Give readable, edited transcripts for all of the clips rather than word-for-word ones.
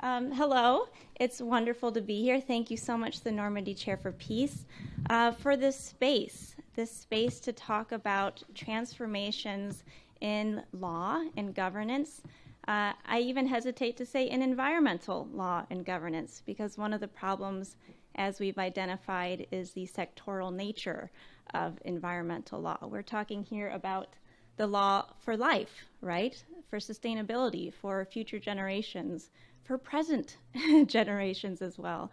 Hello, it's wonderful to be here. Thank you so much, the Normandy Chair for Peace, for this space to talk about transformations in law and governance. I even hesitate to say in environmental law and governance, because one of the problems, as we've identified, is the sectoral nature of environmental law. We're talking here about the law for life, right? For sustainability, for future generations, for present generations as well.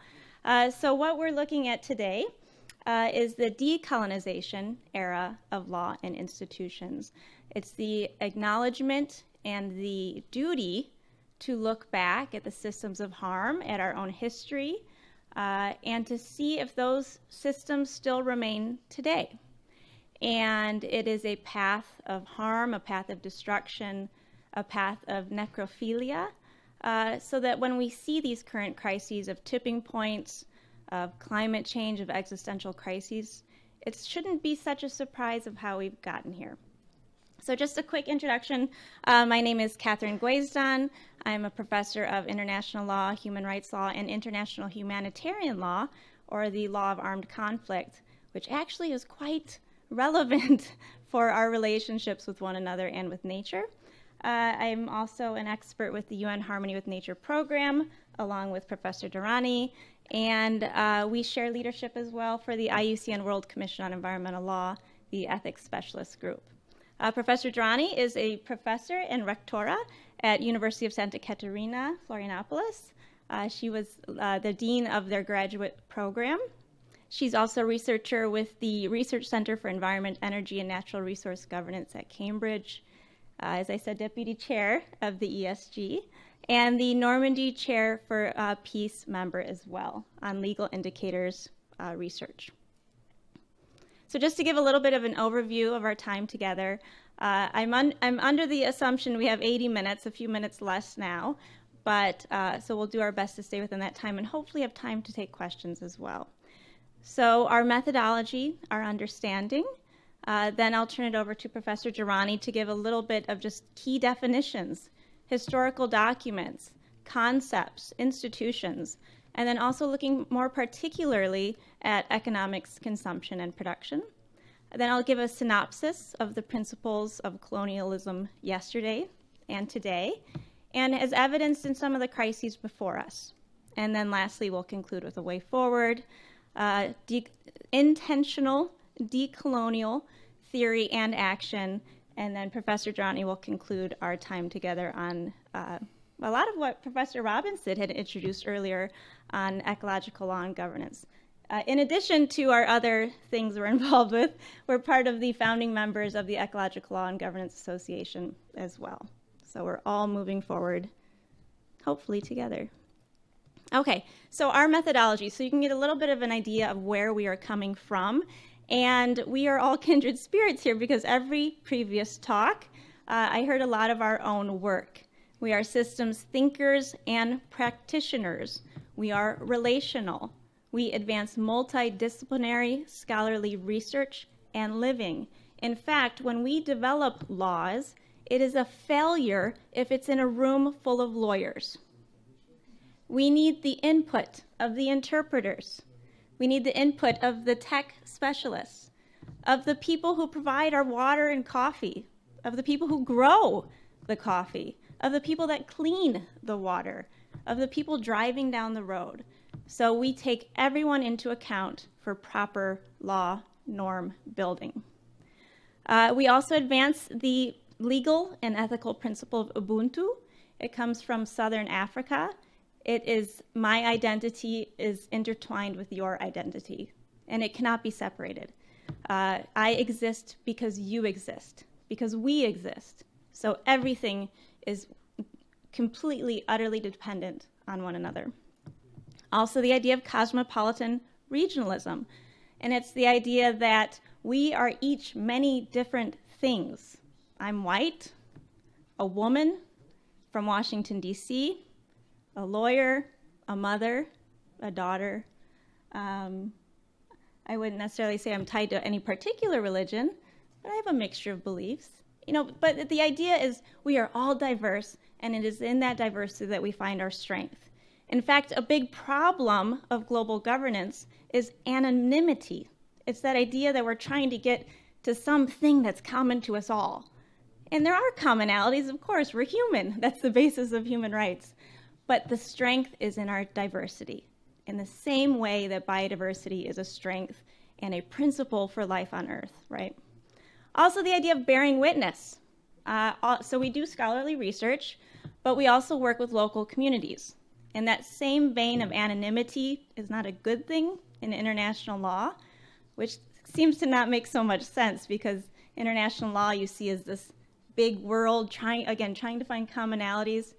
So what we're looking at today is the decolonization era of law and institutions. It's the acknowledgement and the duty to look back at the systems of harm, at our own history, and to see if those systems still remain today. And it is a path of harm, a path of destruction, a path of necrophilia, so that when we see these current crises of tipping points, of climate change, of existential crises, it shouldn't be such a surprise of how we've gotten here. So just a quick introduction. My name is GWIAZDON. I'm a professor of international law, human rights law, and international humanitarian law, or the law of armed conflict, which actually is quite relevant for our relationships with one another and with nature. I'm also an expert with the UN Harmony with Nature program, along with Professor DERANI, and we share leadership as well for the IUCN World Commission on Environmental Law, the ethics specialist group. Professor DERANI is a professor and rectora at University of Santa Catarina, Florianopolis. She was the dean of their graduate program. She's also a researcher with the Research Center for Environment, Energy, and Natural Resource Governance at Cambridge. As I said, deputy chair of the ESG, and the Normandy Chair for Peace member as well on legal indicators research. So just to give a little bit of an overview of our time together, I'm under the assumption we have 80 minutes, a few minutes less now, but so we'll do our best to stay within that time and hopefully have time to take questions as well. So our methodology, our understanding, then I'll turn it over to Professor DERANI to give a little bit of just key definitions, historical documents, concepts, institutions, and then also looking more particularly at economics, consumption, and production. Then I'll give a synopsis of the principles of colonialism yesterday and today, and as evidenced in some of the crises before us. And then lastly, we'll conclude with a way forward, intentional decolonial theory and action, and then Professor DERANI will conclude our time together on a lot of what Professor Robinson had introduced earlier on ecological law and governance. In addition to our other things we're involved with, we're part of the founding members of the Ecological Law and Governance Association as well. So we're all moving forward, hopefully together. Okay, so our methodology, so you can get a little bit of an idea of where we are coming from. And we are all kindred spirits here because every previous talk, I heard a lot of our own work. We are systems thinkers and practitioners. We are relational. We advance multidisciplinary scholarly research and living. In fact, when we develop laws, it is a failure if it's in a room full of lawyers. We need the input of the interpreters. We need the input of the tech specialists, of the people who provide our water and coffee, of the people who grow the coffee, of the people that clean the water, of the people driving down the road. So we take everyone into account for proper law norm building. We also advance the legal and ethical principle of Ubuntu. It comes from Southern Africa. It is my identity is intertwined with your identity, and it cannot be separated. I exist because you exist, because we exist. So everything is completely, utterly dependent on one another. Also, the idea of cosmopolitan regionalism, and it's the idea that we are each many different things. I'm white, a woman from Washington, D.C., a lawyer, a mother, a daughter. I wouldn't necessarily say I'm tied to any particular religion, but I have a mixture of beliefs. But the idea is we are all diverse, and it is in that diversity that we find our strength. In fact, a big problem of global governance is anonymity. It's that idea that we're trying to get to something that's common to us all. And there are commonalities, of course, we're human. That's the basis of human rights. But the strength is in our diversity, in the same way that biodiversity is a strength and a principle for life on Earth, right? Also, the idea of bearing witness. So we do scholarly research, but we also work with local communities. And that same vein of anonymity is not a good thing in international law, which seems to not make so much sense because international law you see as this big world trying to find commonalities.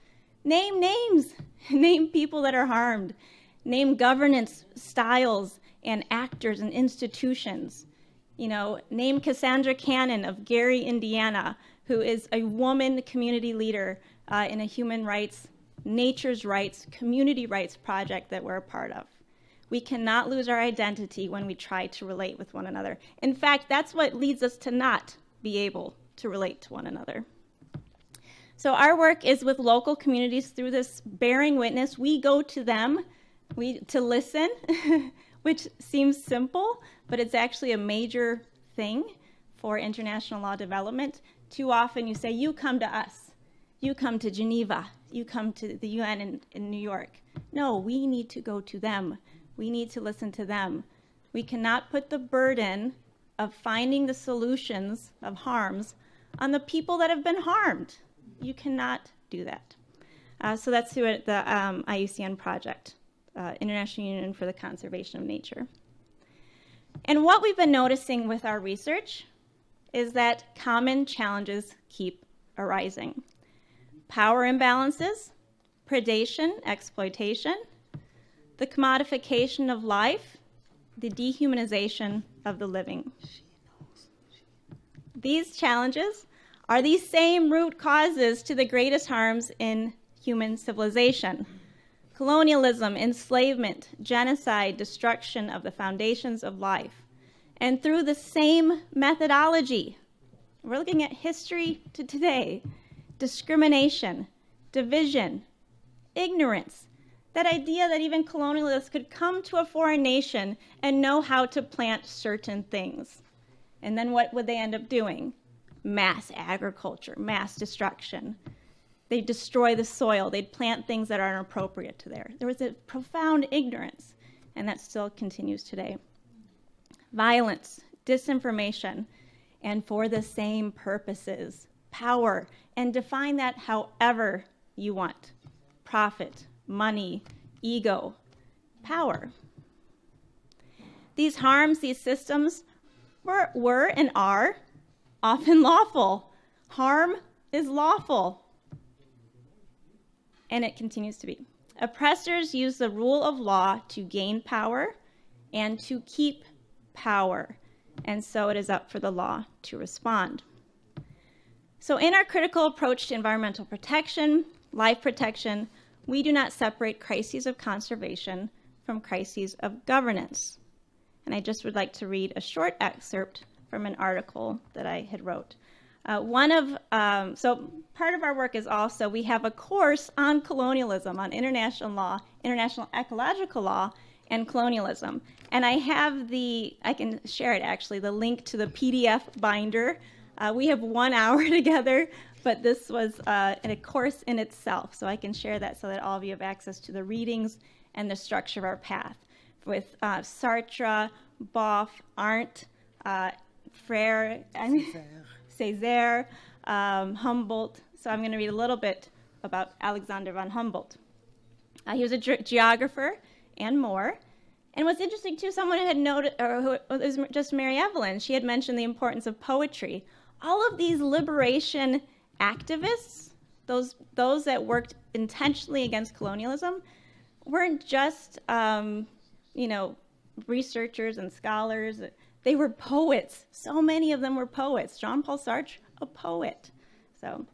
Name names, name people that are harmed, name governance styles and actors and institutions. You know, name Cassandra Cannon of Gary, Indiana, who is a woman community leader in a human rights, nature's rights, community rights project that we're a part of. We cannot lose our identity when we try to relate with one another. In fact, that's what leads us to not be able to relate to one another. So our work is with local communities through this bearing witness. We go to them to listen, which seems simple, but it's actually a major thing for international law development. Too often you say, you come to us, you come to Geneva, you come to the UN in New York. No, we need to go to them. We need to listen to them. We cannot put the burden of finding the solutions of harms on the people that have been harmed. You cannot do that. So that's through the IUCN project, International Union for the Conservation of Nature. And what we've been noticing with our research is that common challenges keep arising. Power imbalances, predation, exploitation, the commodification of life, the dehumanization of the living. These challenges are the same root causes to the greatest harms in human civilization: colonialism, enslavement, genocide, destruction of the foundations of life. And through the same methodology, we're looking at history to today: discrimination, division, ignorance, that idea that even colonialists could come to a foreign nation and know how to plant certain things. And then what would they end up doing? Mass agriculture, mass destruction. They'd destroy the soil. They'd plant things that are inappropriate to there. There was a profound ignorance, and that still continues today. Violence, disinformation, and for the same purposes, power, and define that however you want. Profit, money, ego, power. These harms, these systems were and are often lawful. Harm is lawful. And it continues to be. Oppressors use the rule of law to gain power and to keep power. And so it is up for the law to respond. So in our critical approach to environmental protection, life protection, we do not separate crises of conservation from crises of governance. And I just would like to read a short excerpt from an article that I had wrote. So part of our work is also, we have a course on colonialism, on international law, international ecological law, and colonialism. And I can share it actually, the link to the PDF binder. We have 1 hour together, but this was a course in itself. So I can share that so that all of you have access to the readings and the structure of our path with Sartre, Boff, Arndt, Frere, Césaire, Humboldt. So I'm going to read a little bit about Alexander von Humboldt. He was a geographer and more. And what's interesting, too, someone had noted, or who was just Mary Evelyn, she had mentioned the importance of poetry. All of these liberation activists, those that worked intentionally against colonialism, weren't just, researchers and scholars. They were poets. So many of them were poets. Jean-Paul Sartre, a poet. So,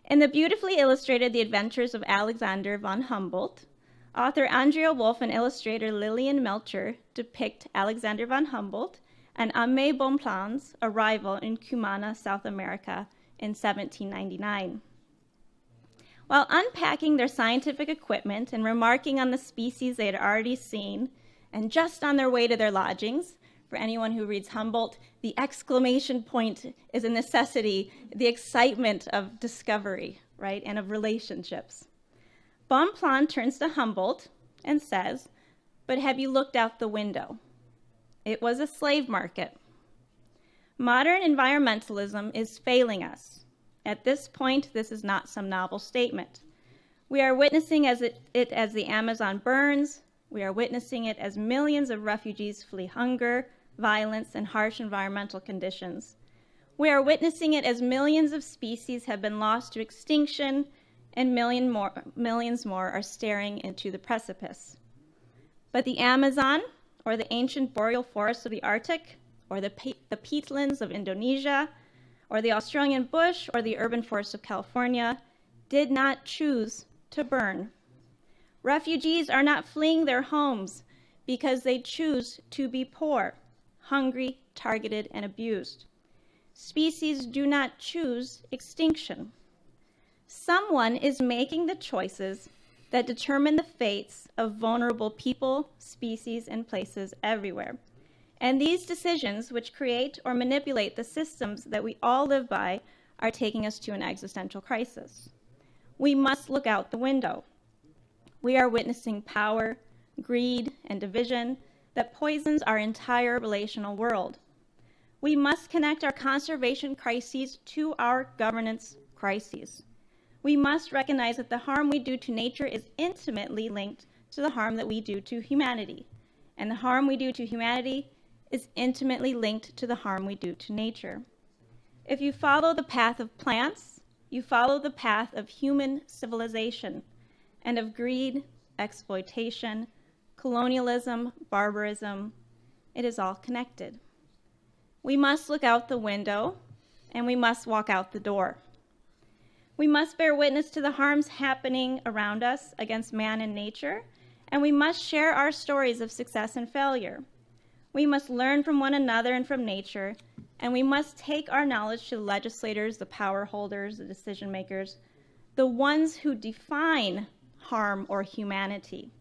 in the beautifully illustrated The Adventures of Alexander von Humboldt, author Andrea Wolff and illustrator Lillian Melcher depict Alexander von Humboldt and Aimé Bonpland's arrival in Cumana, South America in 1799. While unpacking their scientific equipment and remarking on the species they had already seen, and just on their way to their lodgings, for anyone who reads Humboldt, the exclamation point is a necessity, the excitement of discovery, right, and of relationships. Bonpland turns to Humboldt and says, "But have you looked out the window? It was a slave market." Modern environmentalism is failing us. At this point, this is not some novel statement. We are witnessing it as the Amazon burns. We are witnessing it as millions of refugees flee hunger, violence, and harsh environmental conditions. We are witnessing it as millions of species have been lost to extinction, and millions more are staring into the precipice. But the Amazon, or the ancient boreal forests of the Arctic, or the peatlands of Indonesia, or the Australian bush, or the urban forests of California, did not choose to burn. Refugees are not fleeing their homes because they choose to be poor, hungry, targeted, and abused. Species do not choose extinction. Someone is making the choices that determine the fates of vulnerable people, species, and places everywhere. And these decisions, which create or manipulate the systems that we all live by, are taking us to an existential crisis. We must look out the window. We are witnessing power, greed, and division that poisons our entire relational world. We must connect our conservation crises to our governance crises. We must recognize that the harm we do to nature is intimately linked to the harm that we do to humanity. And the harm we do to humanity is intimately linked to the harm we do to nature. If you follow the path of plants, you follow the path of human civilization and of greed, exploitation, colonialism, barbarism. It is all connected. We must look out the window, and we must walk out the door. We must bear witness to the harms happening around us against man and nature, and we must share our stories of success and failure. We must learn from one another and from nature, and we must take our knowledge to the legislators, the power holders, the decision makers, the ones who define harm or humanity,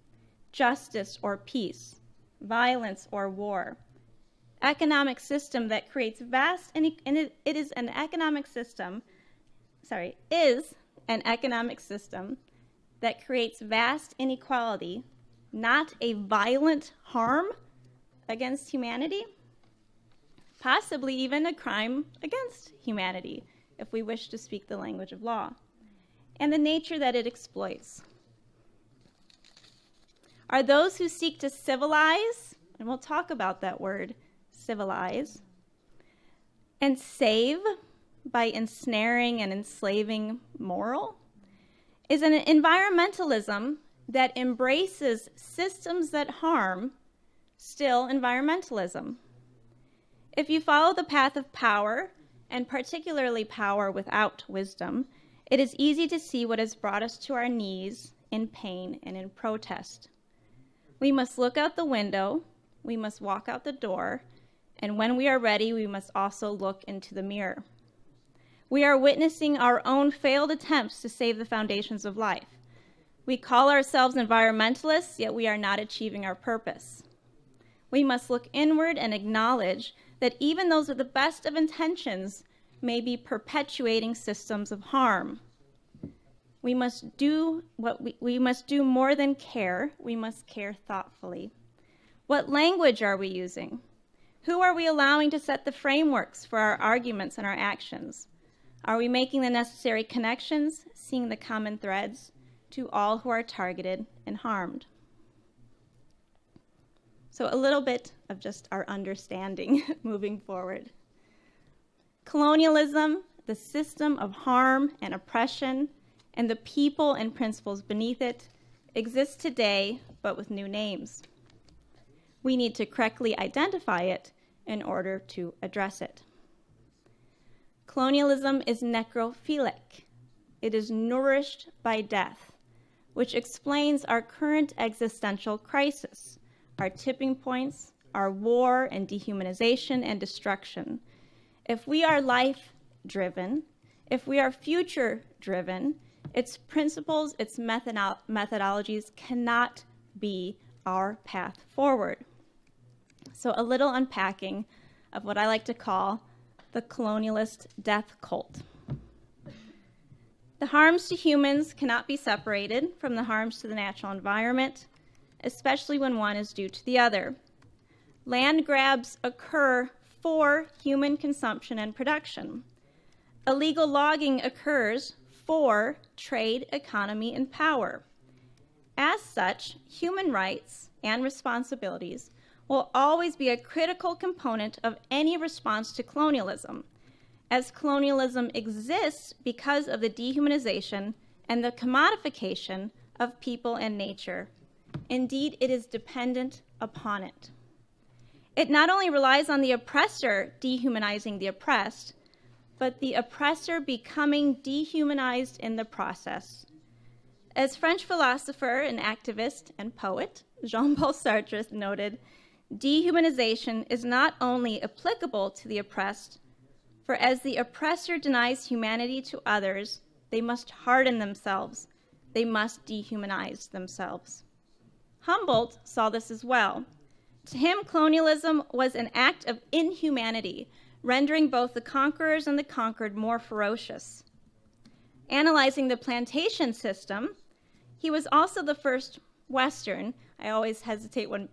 justice or peace, violence or war. Economic system that creates vast, and it is an economic system, is an economic system that creates vast inequality, not a violent harm against humanity, possibly even a crime against humanity, if we wish to speak the language of law, and the nature that it exploits. Are those who seek to civilize, and we'll talk about that word, civilize, and save by ensnaring and enslaving moral, is an environmentalism that embraces systems that harm, still environmentalism. If you follow the path of power, and particularly power without wisdom, it is easy to see what has brought us to our knees in pain and in protest. We must look out the window, we must walk out the door, and when we are ready, we must also look into the mirror. We are witnessing our own failed attempts to save the foundations of life. We call ourselves environmentalists, yet we are not achieving our purpose. We must look inward and acknowledge that even those with the best of intentions may be perpetuating systems of harm. We must do more than care. We must care thoughtfully. What language are we using? Who are we allowing to set the frameworks for our arguments and our actions? Are we making the necessary connections, seeing the common threads to all who are targeted and harmed? So a little bit of just our understanding moving forward. Colonialism, the system of harm and oppression, and the people and principles beneath it exists today, but with new names. We need to correctly identify it in order to address it. Colonialism is necrophilic. It is nourished by death, which explains our current existential crisis, our tipping points, our war and dehumanization and destruction. If we are life-driven, if we are future-driven, Its principles, its methodologies cannot be our path forward. So a little unpacking of what I like to call the colonialist death cult. The harms to humans cannot be separated from the harms to the natural environment, especially when one is due to the other. Land grabs occur for human consumption and production. Illegal logging occurs for trade, economy, and power. As such, human rights and responsibilities will always be a critical component of any response to colonialism, as colonialism exists because of the dehumanization and the commodification of people and nature. Indeed, it is dependent upon it. It not only relies on the oppressor dehumanizing the oppressed, but the oppressor becoming dehumanized in the process. As French philosopher and activist and poet Jean-Paul Sartre noted, dehumanization is not only applicable to the oppressed, for as the oppressor denies humanity to others, they must harden themselves. They must dehumanize themselves. Humboldt saw this as well. To him, colonialism was an act of inhumanity, rendering both the conquerors and the conquered more ferocious. Analyzing the plantation system, he was also the first Western. I always hesitate when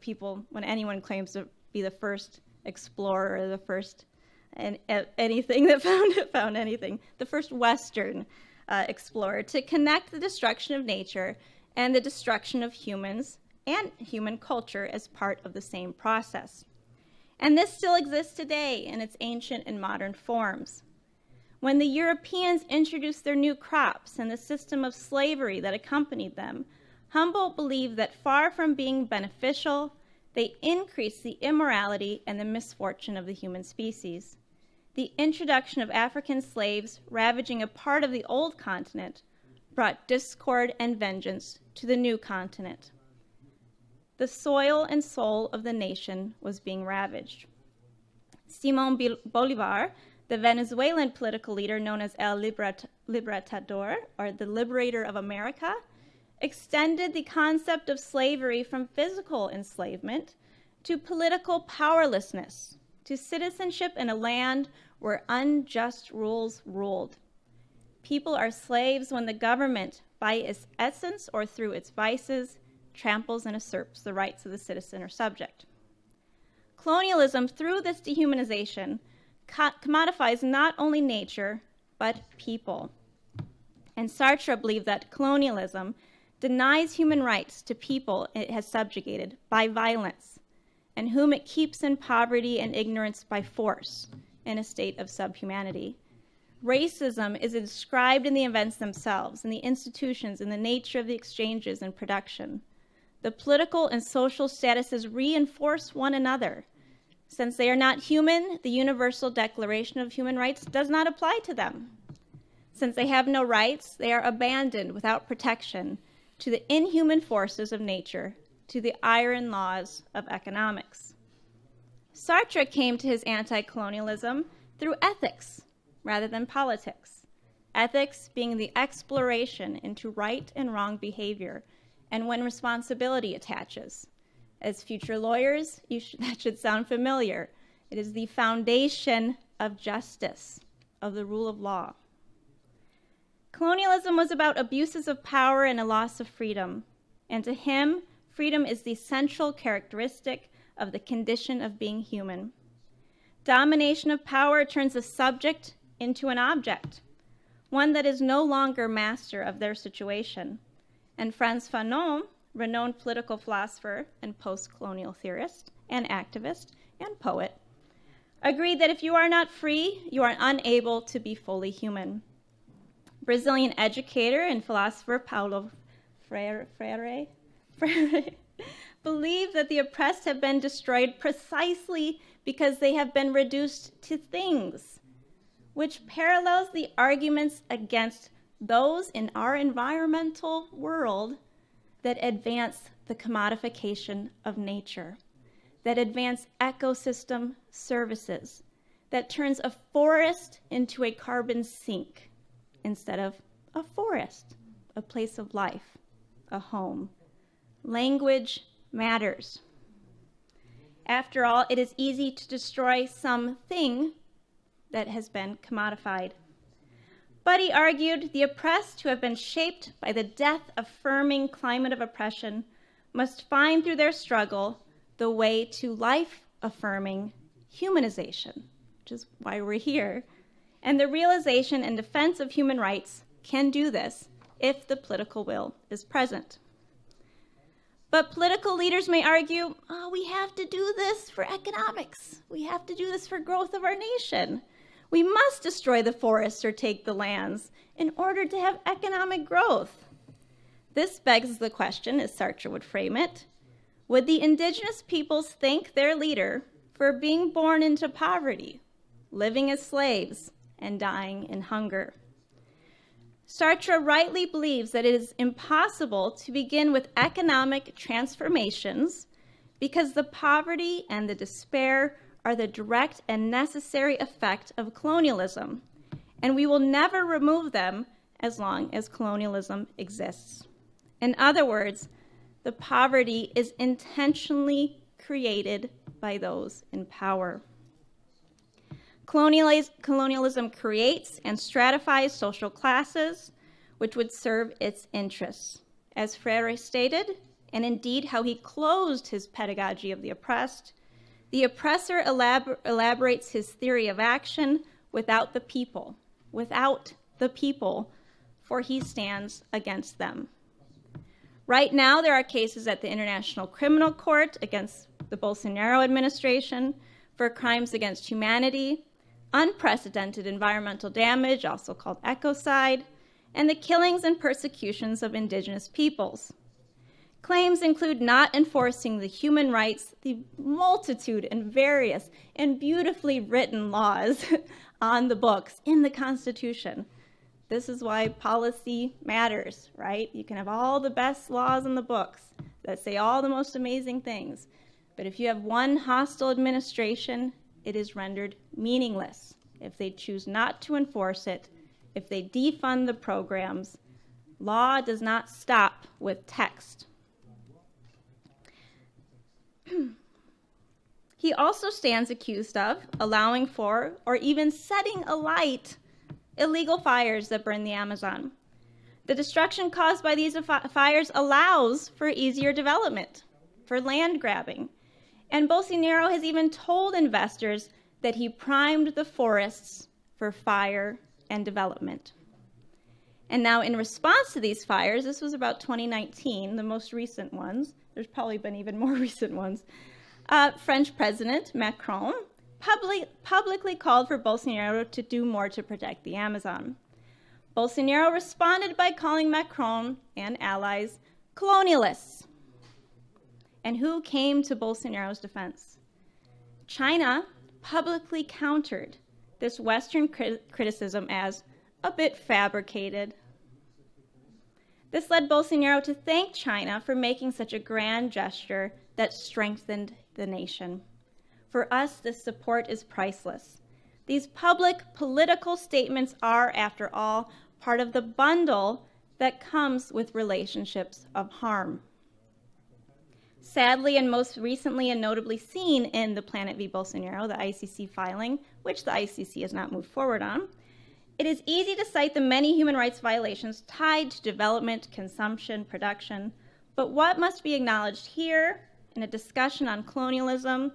anyone claims to be the first explorer or the first anything that found anything, the first Western explorer to connect the destruction of nature and the destruction of humans and human culture as part of the same process. And this still exists today in its ancient and modern forms. When the Europeans introduced their new crops and the system of slavery that accompanied them, Humboldt believed that far from being beneficial, they increased the immorality and the misfortune of the human species. The introduction of African slaves ravaging a part of the old continent brought discord and vengeance to the new continent. The soil and soul of the nation was being ravaged. Simón Bolívar, the Venezuelan political leader known as El Libertador, or the Liberator of America, extended the concept of slavery from physical enslavement to political powerlessness, to citizenship in a land where unjust rules ruled. People are slaves when the government, by its essence or through its vices, tramples and usurps the rights of the citizen or subject. Colonialism, through this dehumanization, commodifies not only nature, but people. And Sartre believed that colonialism denies human rights to people it has subjugated by violence, and whom it keeps in poverty and ignorance by force, in a state of subhumanity. Racism is described in the events themselves, in the institutions, in the nature of the exchanges and production. The political and social statuses reinforce one another. Since they are not human, the Universal Declaration of Human Rights does not apply to them. Since they have no rights, they are abandoned without protection to the inhuman forces of nature, to the iron laws of economics. Sartre came to his anti-colonialism through ethics rather than politics. Ethics being the exploration into right and wrong behavior, and when responsibility attaches. As future lawyers, that should sound familiar. It is the foundation of justice, of the rule of law. Colonialism was about abuses of power and a loss of freedom. And to him, freedom is the central characteristic of the condition of being human. Domination of power turns a subject into an object, one that is no longer master of their situation. And Frantz Fanon, renowned political philosopher and post-colonial theorist and activist and poet, agreed that if you are not free, you are unable to be fully human. Brazilian educator and philosopher Paulo Freire believed that the oppressed have been destroyed precisely because they have been reduced to things, which parallels the arguments against those in our environmental world that advance the commodification of nature, that advance ecosystem services, that turns a forest into a carbon sink instead of a forest. a place of life, a home. Language matters. After all, it is easy to destroy something that has been commodified. But he argued the oppressed who have been shaped by the death-affirming climate of oppression must find through their struggle the way to life-affirming humanization, which is why we're here. And the realization and defense of human rights can do this if the political will is present. But political leaders may argue, we have to do this for economics. We have to do this for growth of our nation. We must destroy the forests or take the lands in order to have economic growth. This begs the question, as Sartre would frame it, would the indigenous peoples thank their leader for being born into poverty, living as slaves, and dying in hunger? Sartre rightly believes that it is impossible to begin with economic transformations because the poverty and the despair are the direct and necessary effect of colonialism, and we will never remove them as long as colonialism exists. In other words, the poverty is intentionally created by those in power. Colonialism creates and stratifies social classes, which would serve its interests. As Freire stated, and indeed how he closed his pedagogy of the oppressed, the oppressor elaborates his theory of action without the people, for he stands against them. Right now, there are cases at the International Criminal Court against the Bolsonaro administration for crimes against humanity, unprecedented environmental damage, also called ecocide, and the killings and persecutions of indigenous peoples. Claims include not enforcing the human rights, the multitude and various and beautifully written laws on the books in the Constitution. This is why policy matters, right? You can have all the best laws in the books that say all the most amazing things, but if you have one hostile administration, it is rendered meaningless if they choose not to enforce it, if they defund the programs. Law does not stop with text. He also stands accused of allowing for or even setting alight illegal fires that burn the Amazon. The destruction caused by these fires allows for easier development, for land grabbing. And Bolsonaro has even told investors that he primed the forests for fire and development. And now in response to these fires, this was about 2019, the most recent ones, there's probably been even more recent ones, French President Macron publicly called for Bolsonaro to do more to protect the Amazon. Bolsonaro responded by calling Macron and allies colonialists. And who came to Bolsonaro's defense? China publicly countered this Western criticism as a bit fabricated. This led Bolsonaro to thank China for making such a grand gesture that strengthened the nation. For us, this support is priceless. These public political statements are, after all, part of the bundle that comes with relationships of harm. Sadly, and most recently and notably seen in the Planet v. Bolsonaro, the ICC filing, which the ICC has not moved forward on, it is easy to cite the many human rights violations tied to development, consumption, production, but what must be acknowledged here in a discussion on colonialism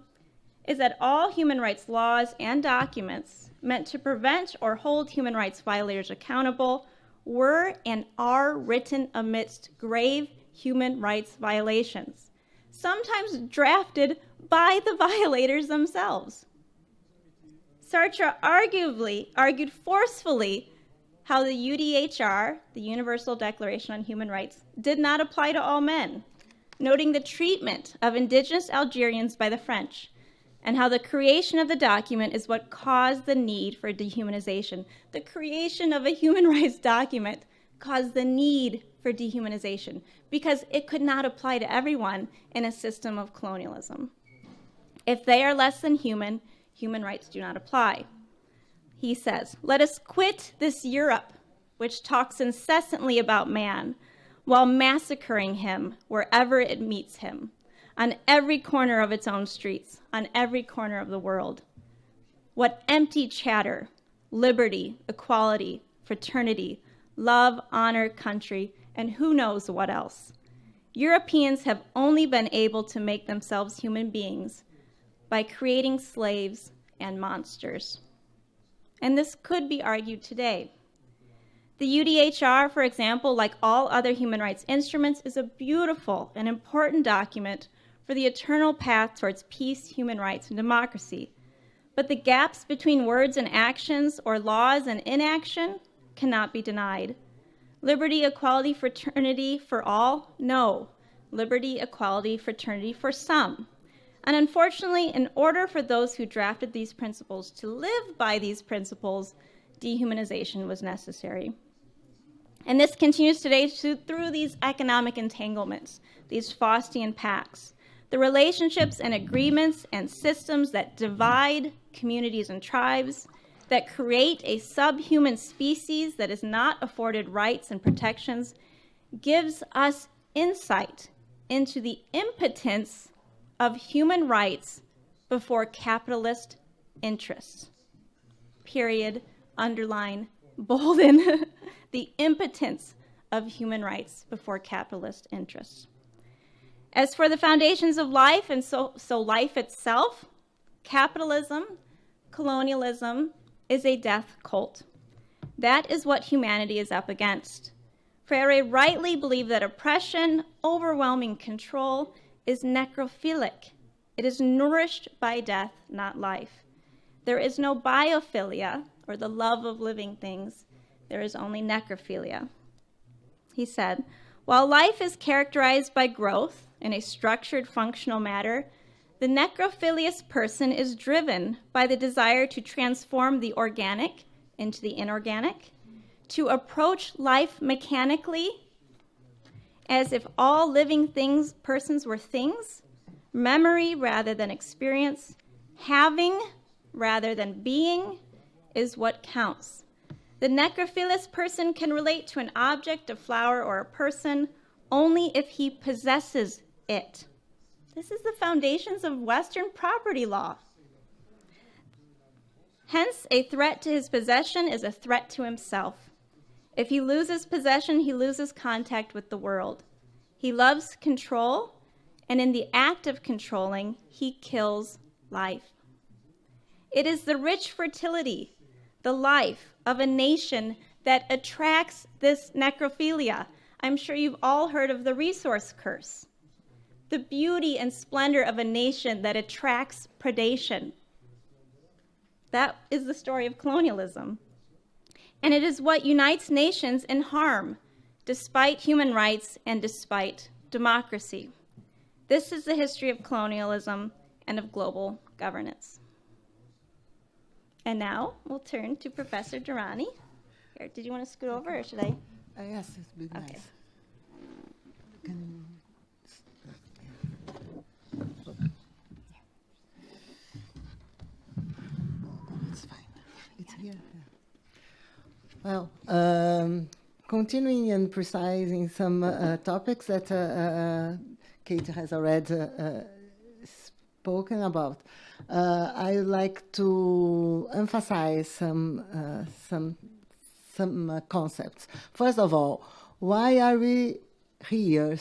is that all human rights laws and documents meant to prevent or hold human rights violators accountable were and are written amidst grave human rights violations, sometimes drafted by the violators themselves. Sartre argued forcefully how the UDHR, the Universal Declaration on Human Rights, did not apply to all men, noting the treatment of indigenous Algerians by the French, and how the creation of the document is what caused the need for dehumanization. The creation of a human rights document caused the need for dehumanization because it could not apply to everyone in a system of colonialism. If they are less than human, human rights do not apply. He says, "Let us quit this Europe which talks incessantly about man, while massacring him wherever it meets him, on every corner of its own streets, on every corner of the world. What empty chatter, liberty, equality, fraternity, love, honor, country, and who knows what else. Europeans have only been able to make themselves human beings by creating slaves and monsters. And this could be argued today. The UDHR, for example, like all other human rights instruments, is a beautiful and important document for the eternal path towards peace, human rights, and democracy. But the gaps between words and actions, or laws and inaction, cannot be denied. Liberty, equality, fraternity for all? No. Liberty, equality, fraternity for some. And unfortunately, in order for those who drafted these principles to live by these principles, dehumanization was necessary. And this continues today through these economic entanglements, these Faustian pacts, the relationships and agreements and systems that divide communities and tribes, that create a subhuman species that is not afforded rights and protections, gives us insight into the impotence of human rights before capitalist interests. Period, underline, bolden, the impotence of human rights before capitalist interests. As for the foundations of life, and so life itself, capitalism, colonialism, is a death cult. That is what humanity is up against. Freire rightly believed that oppression, overwhelming control, is necrophilic. It is nourished by death, not life. There is no biophilia, or the love of living things. There is only necrophilia. He said, while life is characterized by growth in a structured functional matter, the necrophilious person is driven by the desire to transform the organic into the inorganic, to approach life mechanically as if all living persons were things, memory rather than experience, having rather than being is what counts. The necrophilous person can relate to an object, a flower, or a person only if he possesses it. This is the foundations of Western property law. Hence, a threat to his possession is a threat to himself. If he loses possession, he loses contact with the world. He loves control, and in the act of controlling, he kills life. It is the rich fertility, the life of a nation that attracts this necrophilia. I'm sure you've all heard of the resource curse. The beauty and splendor of a nation that attracts predation. That is the story of colonialism. And it is what unites nations in harm, despite human rights and despite democracy. This is the history of colonialism and of global governance. And now we'll turn to Professor DERANI. Here, did you want to scoot over, or should I? Yes, it'd be nice. Okay. It's fine. It's here. Well, continuing and precising some topics that Katy has already spoken about, I would like to emphasize some concepts. First of all, why are we here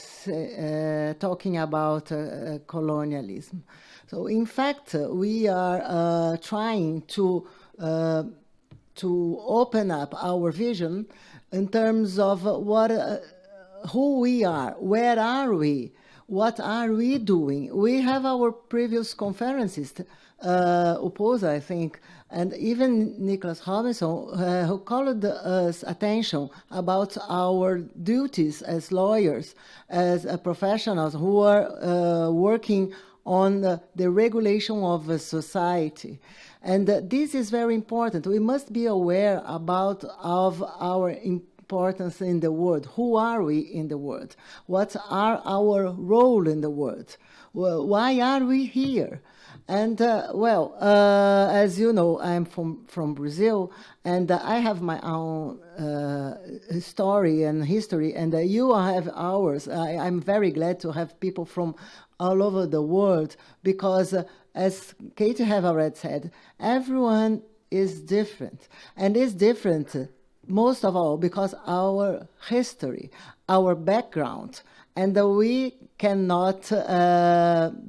talking about colonialism? So, in fact, we are trying to open up our vision in terms of who we are, where are we, what are we doing. We have our previous conferences, Oposa, I think, and even Nicholas Robinson, who called us attention about our duties as lawyers, as professionals who are working on the regulation of a society. And this is very important. We must be aware of our importance in the world? Who are we in the world? What are our role in the world? Well, why are we here? And as you know, I'm from Brazil, and I have my own story and history, and you have ours. I'm very glad to have people from all over the world because, as Katy have already said, everyone is different, and is different most of all because our history, our background, and we cannot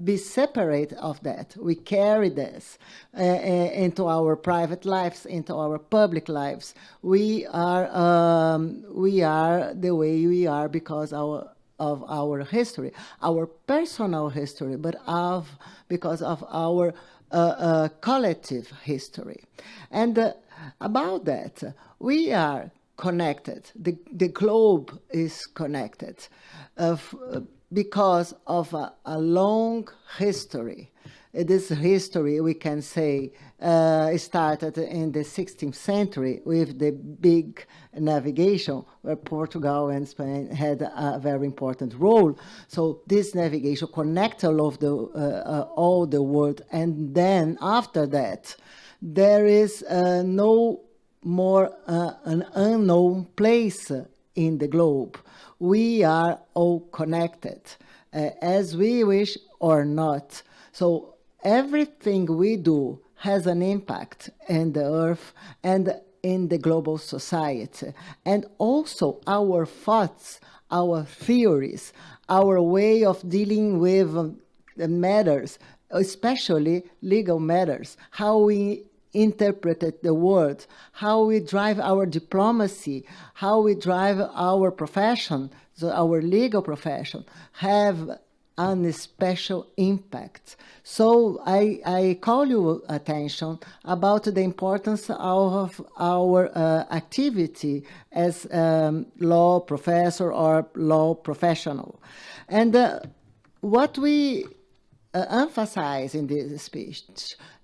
be separate of that. We carry this into our private lives, into our public lives. We are the way we are because of our history, our personal history, but because of our collective history. And about that, we are connected. The globe is connected because of a long history. This history, we can say, started in the 16th century with the big navigation, where Portugal and Spain had a very important role. So this navigation connected all the world, and then after that, there is no more an unknown place in the globe. We are all connected, as we wish or not. So everything we do has an impact in the earth and in the global society. And also our thoughts, our theories, our way of dealing with the matters, especially legal matters, how we interpreted the world, how we drive our diplomacy, how we drive our profession, so our legal profession, have a special impact. So I call your attention about the importance of our activity as law professor or law professional. And what we emphasize in this speech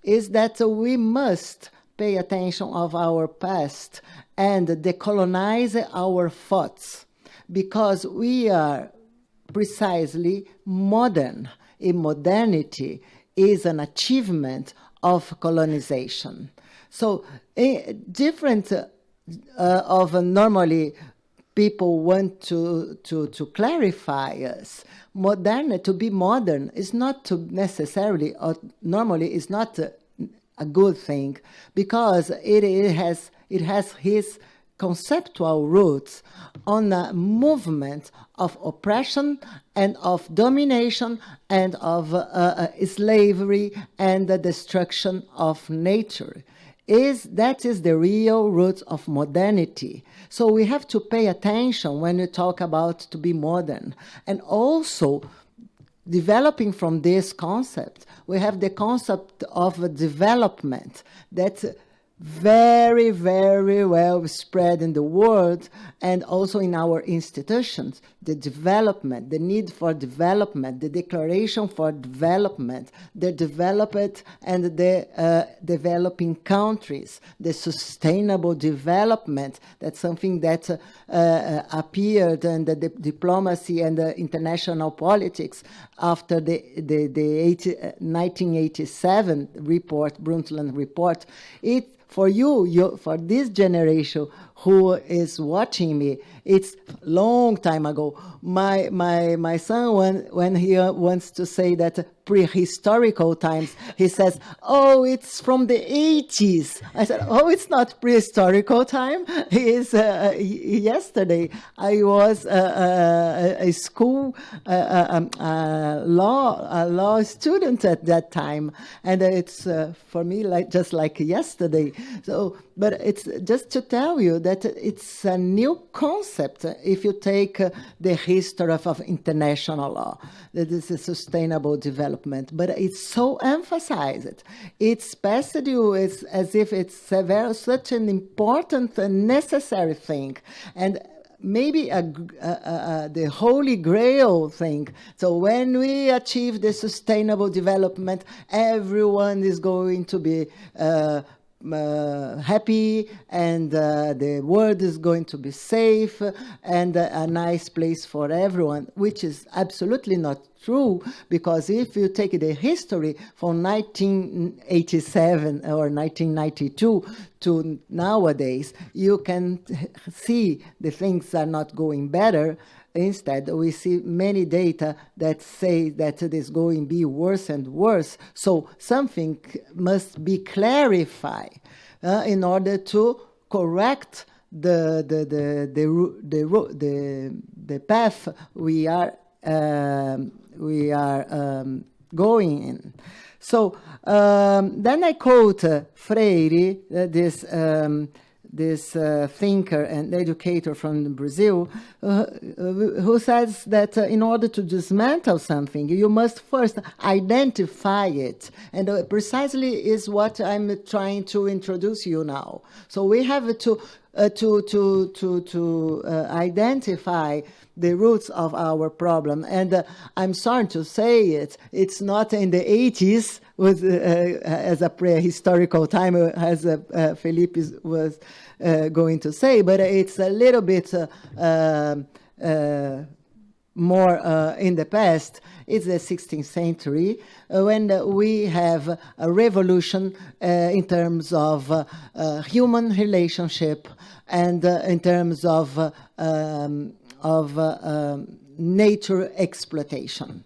is that we must pay attention of our past and decolonize our thoughts, because we are precisely modern. Modernity is an achievement of colonization. So different of normally people want to clarify us. To be modern is not to necessarily, or normally is not a good thing, because it has his conceptual roots on a movement of oppression and of domination and of slavery and the destruction of nature. That is the real roots of modernity. So we have to pay attention when we talk about to be modern. And also, developing from this concept, we have the concept of development that's very, very well spread in the world and also in our institutions. The development, the need for development, the declaration for development, the developed and the developing countries, the sustainable development, that's something that appeared in the diplomacy and the international politics after the 1987 report, Brundtland report. For this generation who is watching me, it's long time ago. My son, when he wants to say that prehistorical times, he says, "Oh, it's from the 80s." I said, "Oh, it's not prehistorical time. It's yesterday. I was a school law student at that time, and it's for me just like yesterday." So, but it's just to tell you that it's a new concept if you take the history of international law. That is a sustainable development, but it's so emphasized. It's passed you as if it's such an important and necessary thing, and maybe the holy grail thing. So when we achieve the sustainable development, everyone is going to be happy, and the world is going to be safe and a nice place for everyone, which is absolutely not true, because if you take the history from 1987 or 1992 to nowadays, you can see the things are not going better. Instead, we see many data that say that it is going to be worse and worse. So something must be clarified in order to correct the path we are going in. So then I quote Freire, this thinker and educator from Brazil, who says that in order to dismantle something, you must first identify it. And precisely is what I'm trying to introduce you now. So we have to identify the roots of our problem. And I'm sorry to say it, it's not in the 80s, with, as a prehistorical time, as Felipe was going to say, but it's a little bit more in the past. It's the 16th century, when we have a revolution in terms of human relationship and in terms of nature exploitation.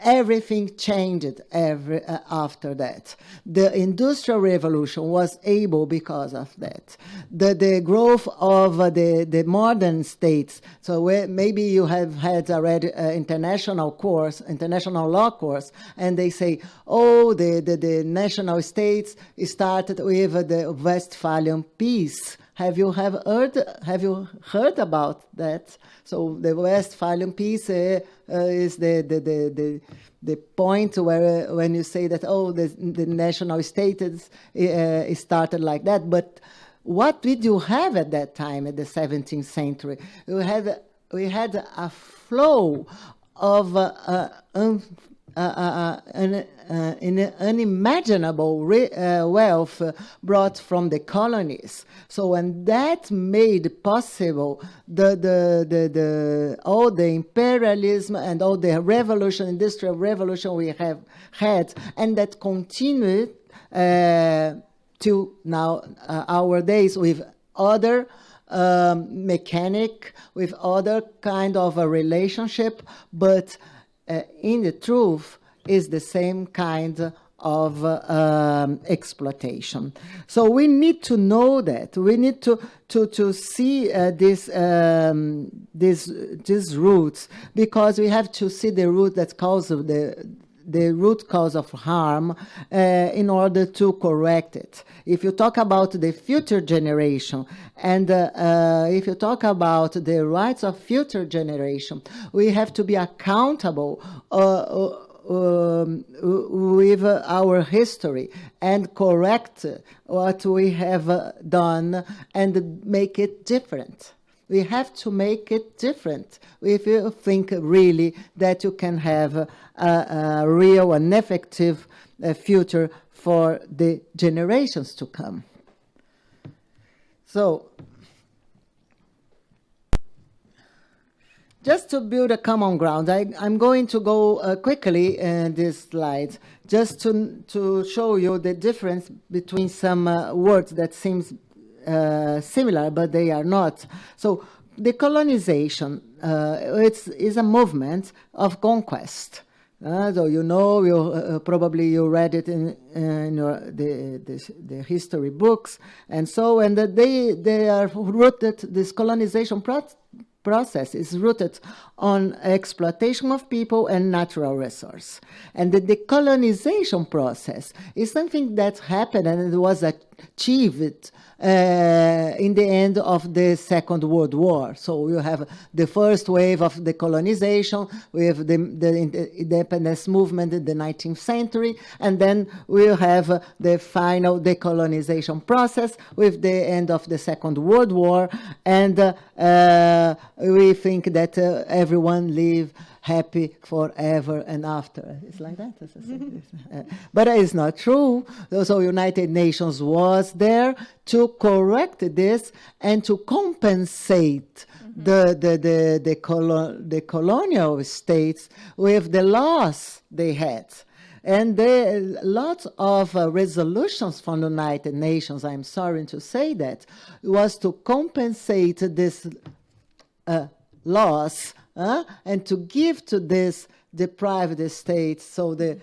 Everything changed after that. The Industrial Revolution was able because of that. The growth of the modern states. So maybe you have had already international law course, and they say, oh, the national states started with the Westphalian Peace. Have you heard about that? So the Westphalian Peace is the point where when you say that, oh, the national state started like that. But what did you have at that time, at the 17th century? We had a flow of an unimaginable wealth brought from the colonies. So when that made possible all the imperialism and all the revolution, industrial revolution we have had, and that continued to now our days with other mechanic, with other kind of a relationship, but in the truth is the same kind of exploitation. So we need to know that. We need to see these roots, because we have to see the root that causes the root cause of harm in order to correct it. If you talk about the future generation, and if you talk about the rights of future generation, we have to be accountable with our history and correct what we have done and make it different. We have to make it different if you think really that you can have a real and effective future for the generations to come. So, just to build a common ground, I'm going to go quickly in this slide, just to show you the difference between some words that seems similar, but they are not. So, decolonization is a movement of conquest. So probably you read it in the history books, and they are rooted. This colonization process is rooted on exploitation of people and natural resource. And the decolonization process is something that happened and it was achieved in the end of the Second World War. So you have the first wave of decolonization with the independence movement in the 19th century, and then we have the final decolonization process with the end of the Second World War, and we think that everyone live happy forever and after. It's like that. But it's not true. So United Nations was there to correct this and to compensate the colonial states with the loss they had. And there lots of resolutions from the United Nations, I'm sorry to say that, was to compensate this loss and to give to this deprived states, so the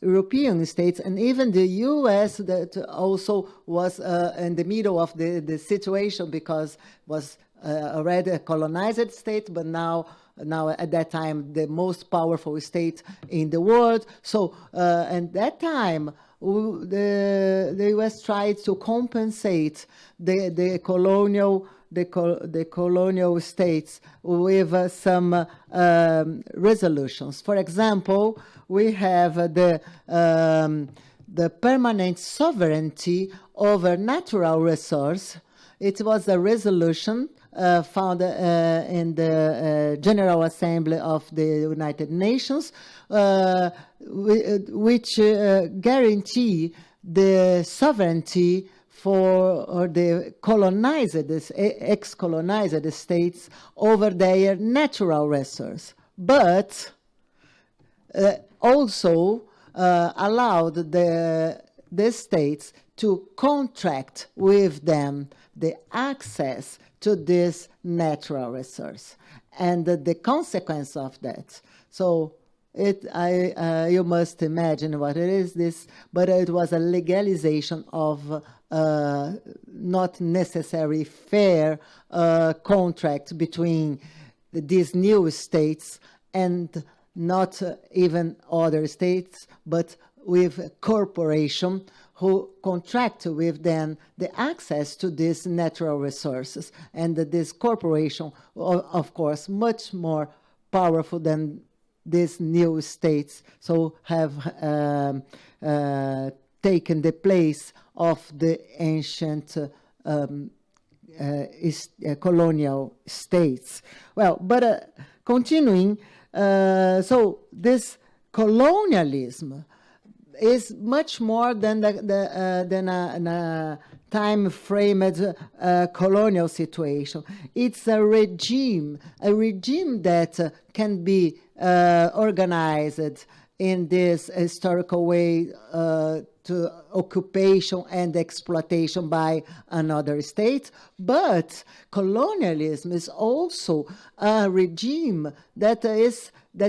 European states and even the U.S. that also was in the middle of the situation because was already a colonized state, but now at that time the most powerful state in the world. So at that time the U.S. tried to compensate the colonial states with some resolutions. For example, we have the permanent sovereignty over natural resource. It was a resolution found in the General Assembly of the United Nations, which guarantee the sovereignty for the colonized, ex-colonized states over their natural resources, but also allowed the states to contract with them the access to this natural resource and the consequence of that. So you must imagine what it is, but it was a legalization of not necessarily fair contract between these new states and not even other states, but with corporation who contract with them the access to these natural resources. And this corporation, of course, much more powerful than these new states, so have taken the place of the ancient colonial states. Well, but continuing, so this colonialism is much more than a time-framed colonial situation. It's a regime that can be organized in this historical way to occupation and exploitation by another state. But colonialism is also a regime that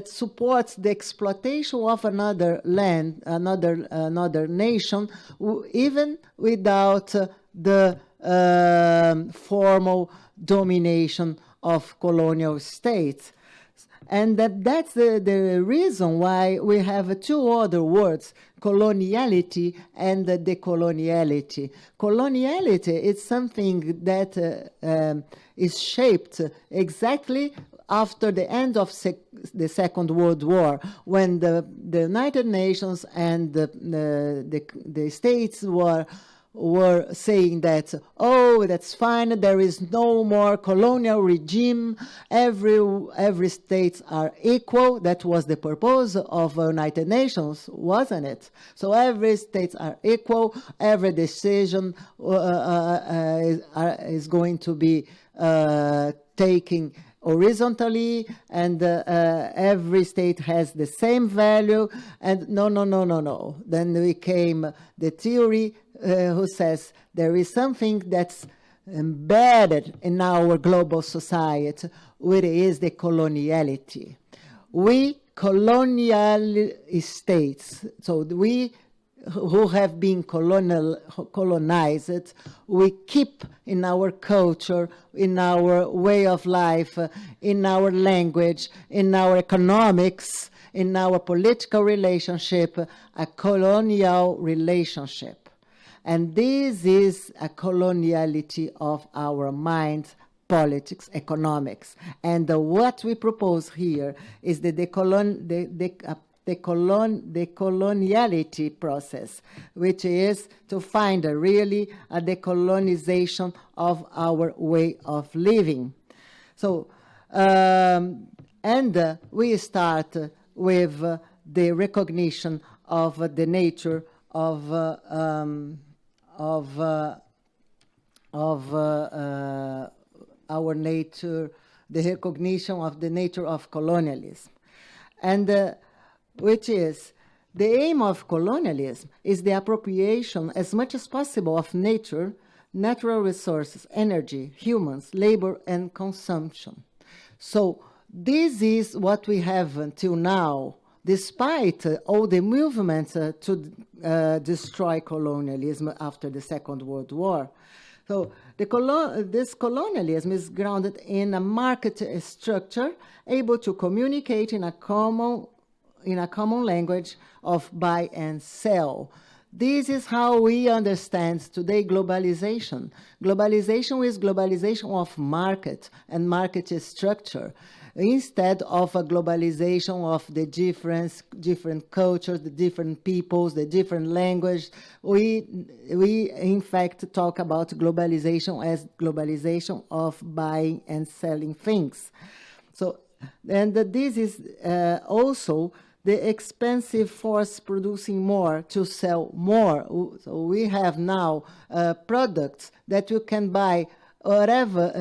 supports the exploitation of another land, another nation, even without the formal domination of colonial states. And that's the reason why we have two other words, coloniality and decoloniality. Coloniality is something that is shaped exactly after the end of the Second World War, when the United Nations and the states were saying that, oh, that's fine, there is no more colonial regime, every states are equal. That was the purpose of United Nations, wasn't it? So every states are equal, every decision is going to be taken horizontally, and every state has the same value. And no. Then we came the theory who says there is something that's embedded in our global society, which is the coloniality. We colonial states, so we who have been colonized, we keep in our culture, in our way of life, in our language, in our economics, in our political relationship, a colonial relationship. And this is a coloniality of our mind, politics, economics. And what we propose here is the decoloniality process, which is to find really a decolonization of our way of living. So And we start with the recognition of the nature of our nature, the recognition of the nature of colonialism. And which is, the aim of colonialism is the appropriation as much as possible of nature, natural resources, energy, humans, labor, and consumption. So this is what we have until now, despite all the movements to destroy colonialism after the Second World War. So this colonialism is grounded in a market structure, able to communicate in a common language of buy and sell. This is how we understand today globalization. Globalization is globalization of market and market structure, instead of a globalization of the different cultures, the different peoples, the different language. We in fact talk about globalization as globalization of buying and selling things. So, and this is also the expensive force producing more to sell more. So we have now products that you can buy wherever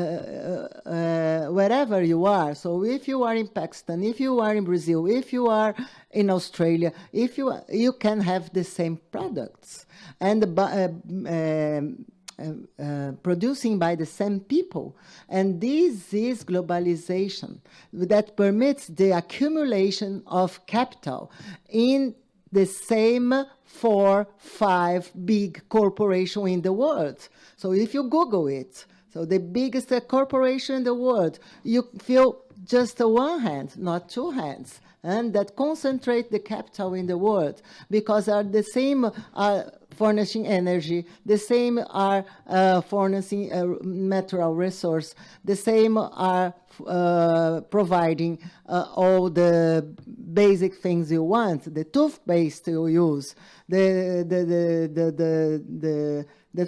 you are. So if you are in Pakistan, if you are in Brazil, if you are in Australia, if you can have the same products and producing by the same people. And this is globalization that permits the accumulation of capital in the same 4-5 big corporations in the world. So if you Google it, so the biggest corporation in the world, you feel just one hand, not two hands, and that concentrate the capital in the world, because are the same furnishing energy, the same are furnishing natural resource, the same are providing all the basic things you want, the toothpaste you use, the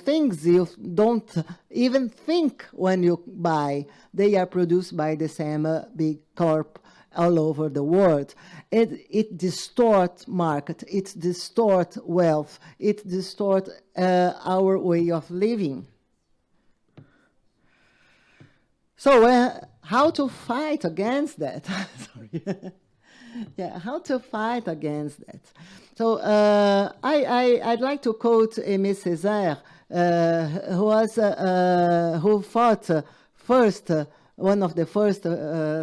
things you don't even think when you buy, they are produced by the same big corp all over the world. It distorts market, it distorts wealth, it distorts our way of living. So how to fight against that? Sorry. Yeah, how to fight against that? So I'd like to quote Aimé Césaire, who fought first, one of the first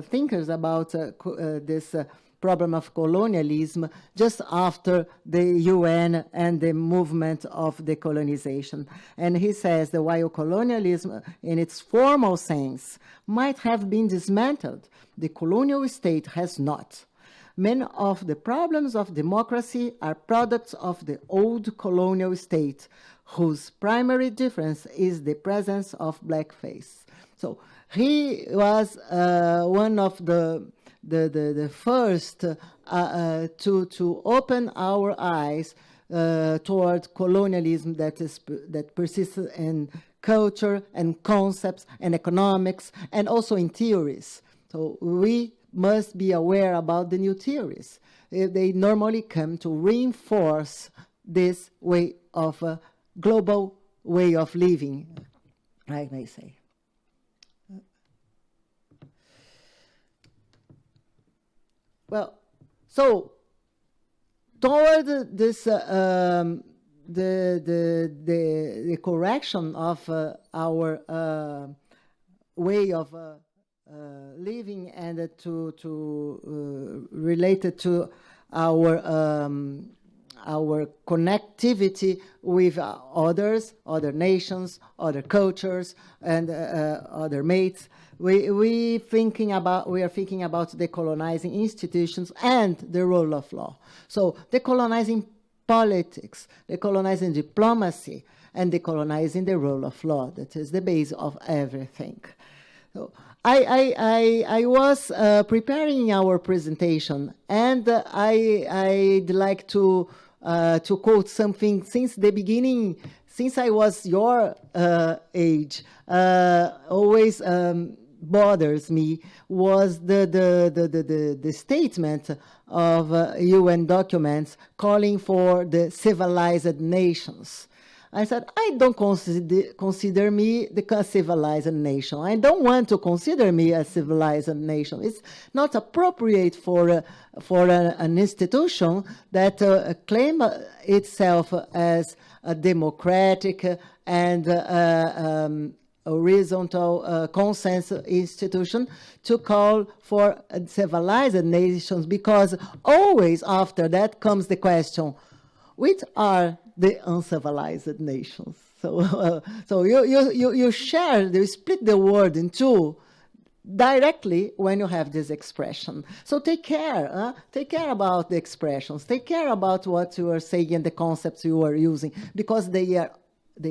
thinkers about this problem of colonialism just after the UN and the movement of decolonization. And he says that while colonialism in its formal sense might have been dismantled, the colonial state has not. Many of the problems of democracy are products of the old colonial state, whose primary difference is the presence of blackface. So he was one of the first to open our eyes toward colonialism that persists in culture and concepts and economics and also in theories. So we must be aware about the new theories. They normally come to reinforce this way of a global way of living, I may say. Well, so toward this, the correction of our way of living and to related to our connectivity with others, other nations, other cultures, and other mates. We are thinking about decolonizing institutions and the rule of law. So decolonizing politics, decolonizing diplomacy, and decolonizing the rule of law. That is the base of everything. So I was preparing our presentation, and I'd like to quote something since the beginning, since I was your age, always bothers me was the statement of UN documents calling for the civilized nations. I said, I don't consider me the civilized nation. I don't want to consider me a civilized nation. It's not appropriate for an institution that claims itself as a democratic and horizontal consensus institution to call for civilized nations, because always after that comes the question, which are the uncivilized nations? So you split the word in two directly when you have this expression. So take care about the expressions, take care about what you are saying and the concepts you are using, because they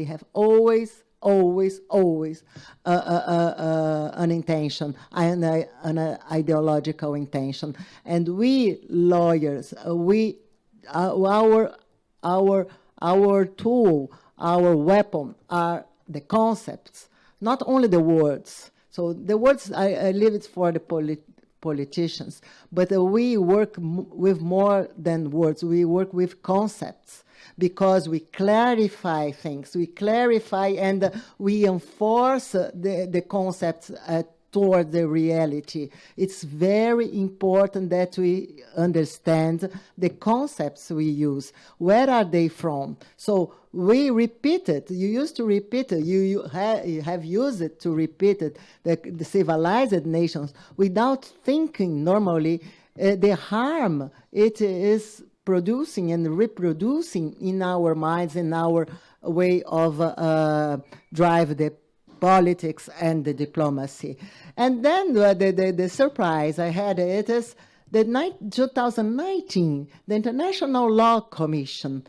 have always an intention, an ideological intention. And we lawyers, our tool, our weapon are the concepts, not only the words. So the words, I leave it for the politicians, but we work with more than words. We work with concepts, because we clarify things. We clarify and we enforce the concepts toward the reality. It's very important that we understand the concepts we use. Where are they from? So we repeat it. You used to repeat it. You have used it to repeat it, the civilized nations, without thinking normally the harm it is producing and reproducing in our minds, in our way of drive the politics and the diplomacy. And then the surprise I had, it is the 2019, the International Law Commission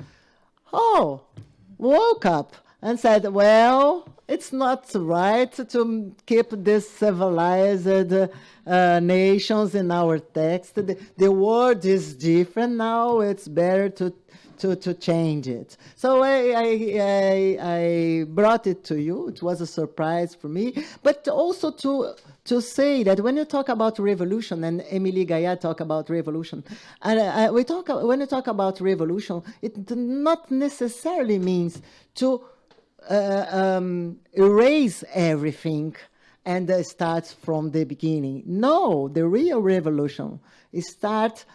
woke up and said, well, it's not right to keep these civilized nations in our text. The word is different now. It's better to change it. So I brought it to you. It was a surprise for me, but also to say that when you talk about revolution, and Émilie Gaillard talk about revolution, and when you talk about revolution, it not necessarily means to erase everything and start from the beginning. No, the real revolution starts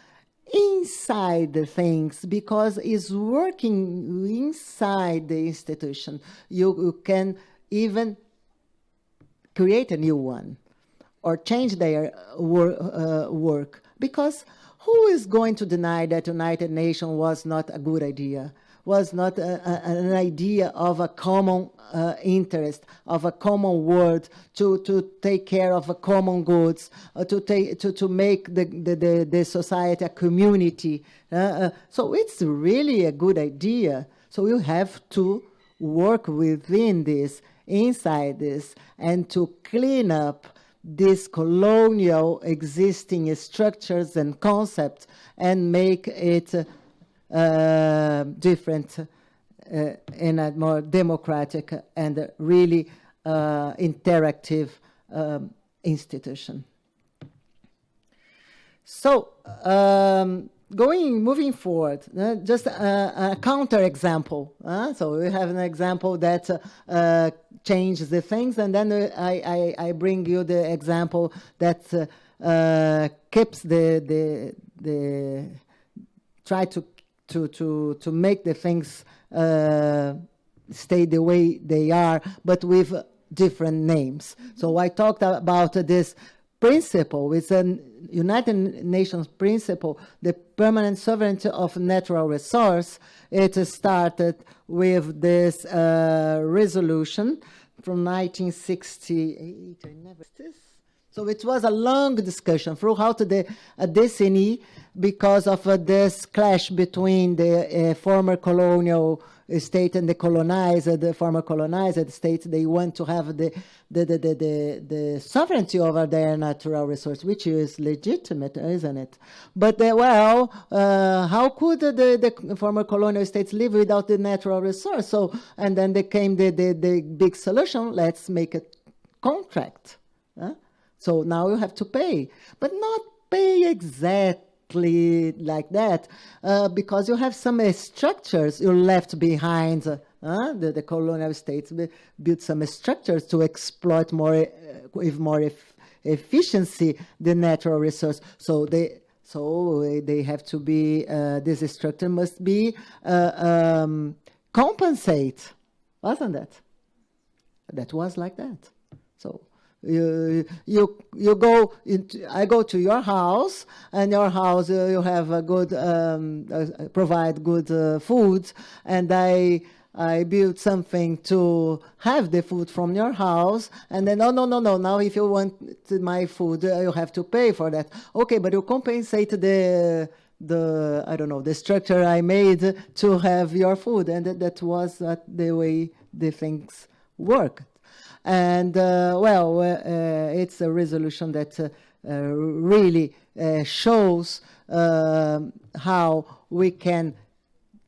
inside the things, because it's working inside the institution. You can even create a new one or change their work, because who is going to deny that United Nations was not a good idea, was not an idea of a common interest, of a common world, to take care of a common goods, to make the society a community. So it's really a good idea. So you have to work within this, inside this, and to clean up these colonial existing structures and concepts and make it different in a more democratic and really interactive institution. So moving forward, just a counter example. So we have an example that changes the things, and then I bring you the example that keeps the try to make the things stay the way they are, but with different names. So I talked about this principle. It's a United Nations principle, the permanent sovereignty of natural resource. It started with this resolution from 1968. So it was a long discussion throughout a decade, because of this clash between the former colonial state and the former colonized states. They want to have the sovereignty over their natural resource, which is legitimate, isn't it? But how could the former colonial states live without the natural resource? So, and then there came the big solution: let's make a contract. So now you have to pay, but not pay exactly like that, because you have some structures you left behind. The colonial states built some structures to exploit more with more efficiency the natural resource. So they have to be, this structure must be compensate, wasn't that? That was like that. So you go into, I go to your house, and your house you have a good provide good food, and I build something to have the food from your house, and then no. Now, if you want my food, you have to pay for that. Okay, but you compensate the I don't know, the structure I made to have your food, and that was the way the things work. And it's a resolution that really shows how we can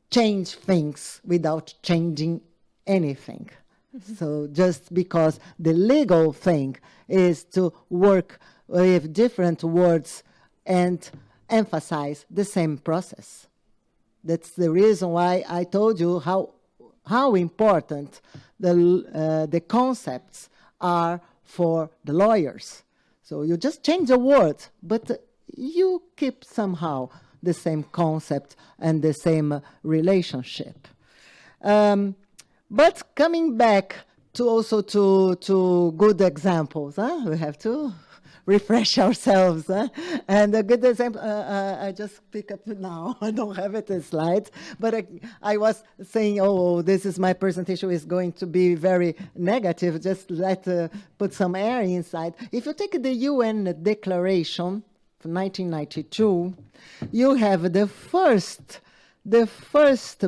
change things without changing anything. Mm-hmm. So just because the legal thing is to work with different words and emphasize the same process. That's the reason why I told you how important the concepts are for the lawyers. So you just change a word, but you keep somehow the same concept and the same relationship. But coming back to good examples, we have to refresh ourselves. And a good example, I just pick up now. I don't have it in slides, but I was saying, this is my presentation is going to be very negative. Just put some air inside. If you take the UN Declaration from 1992, you have the first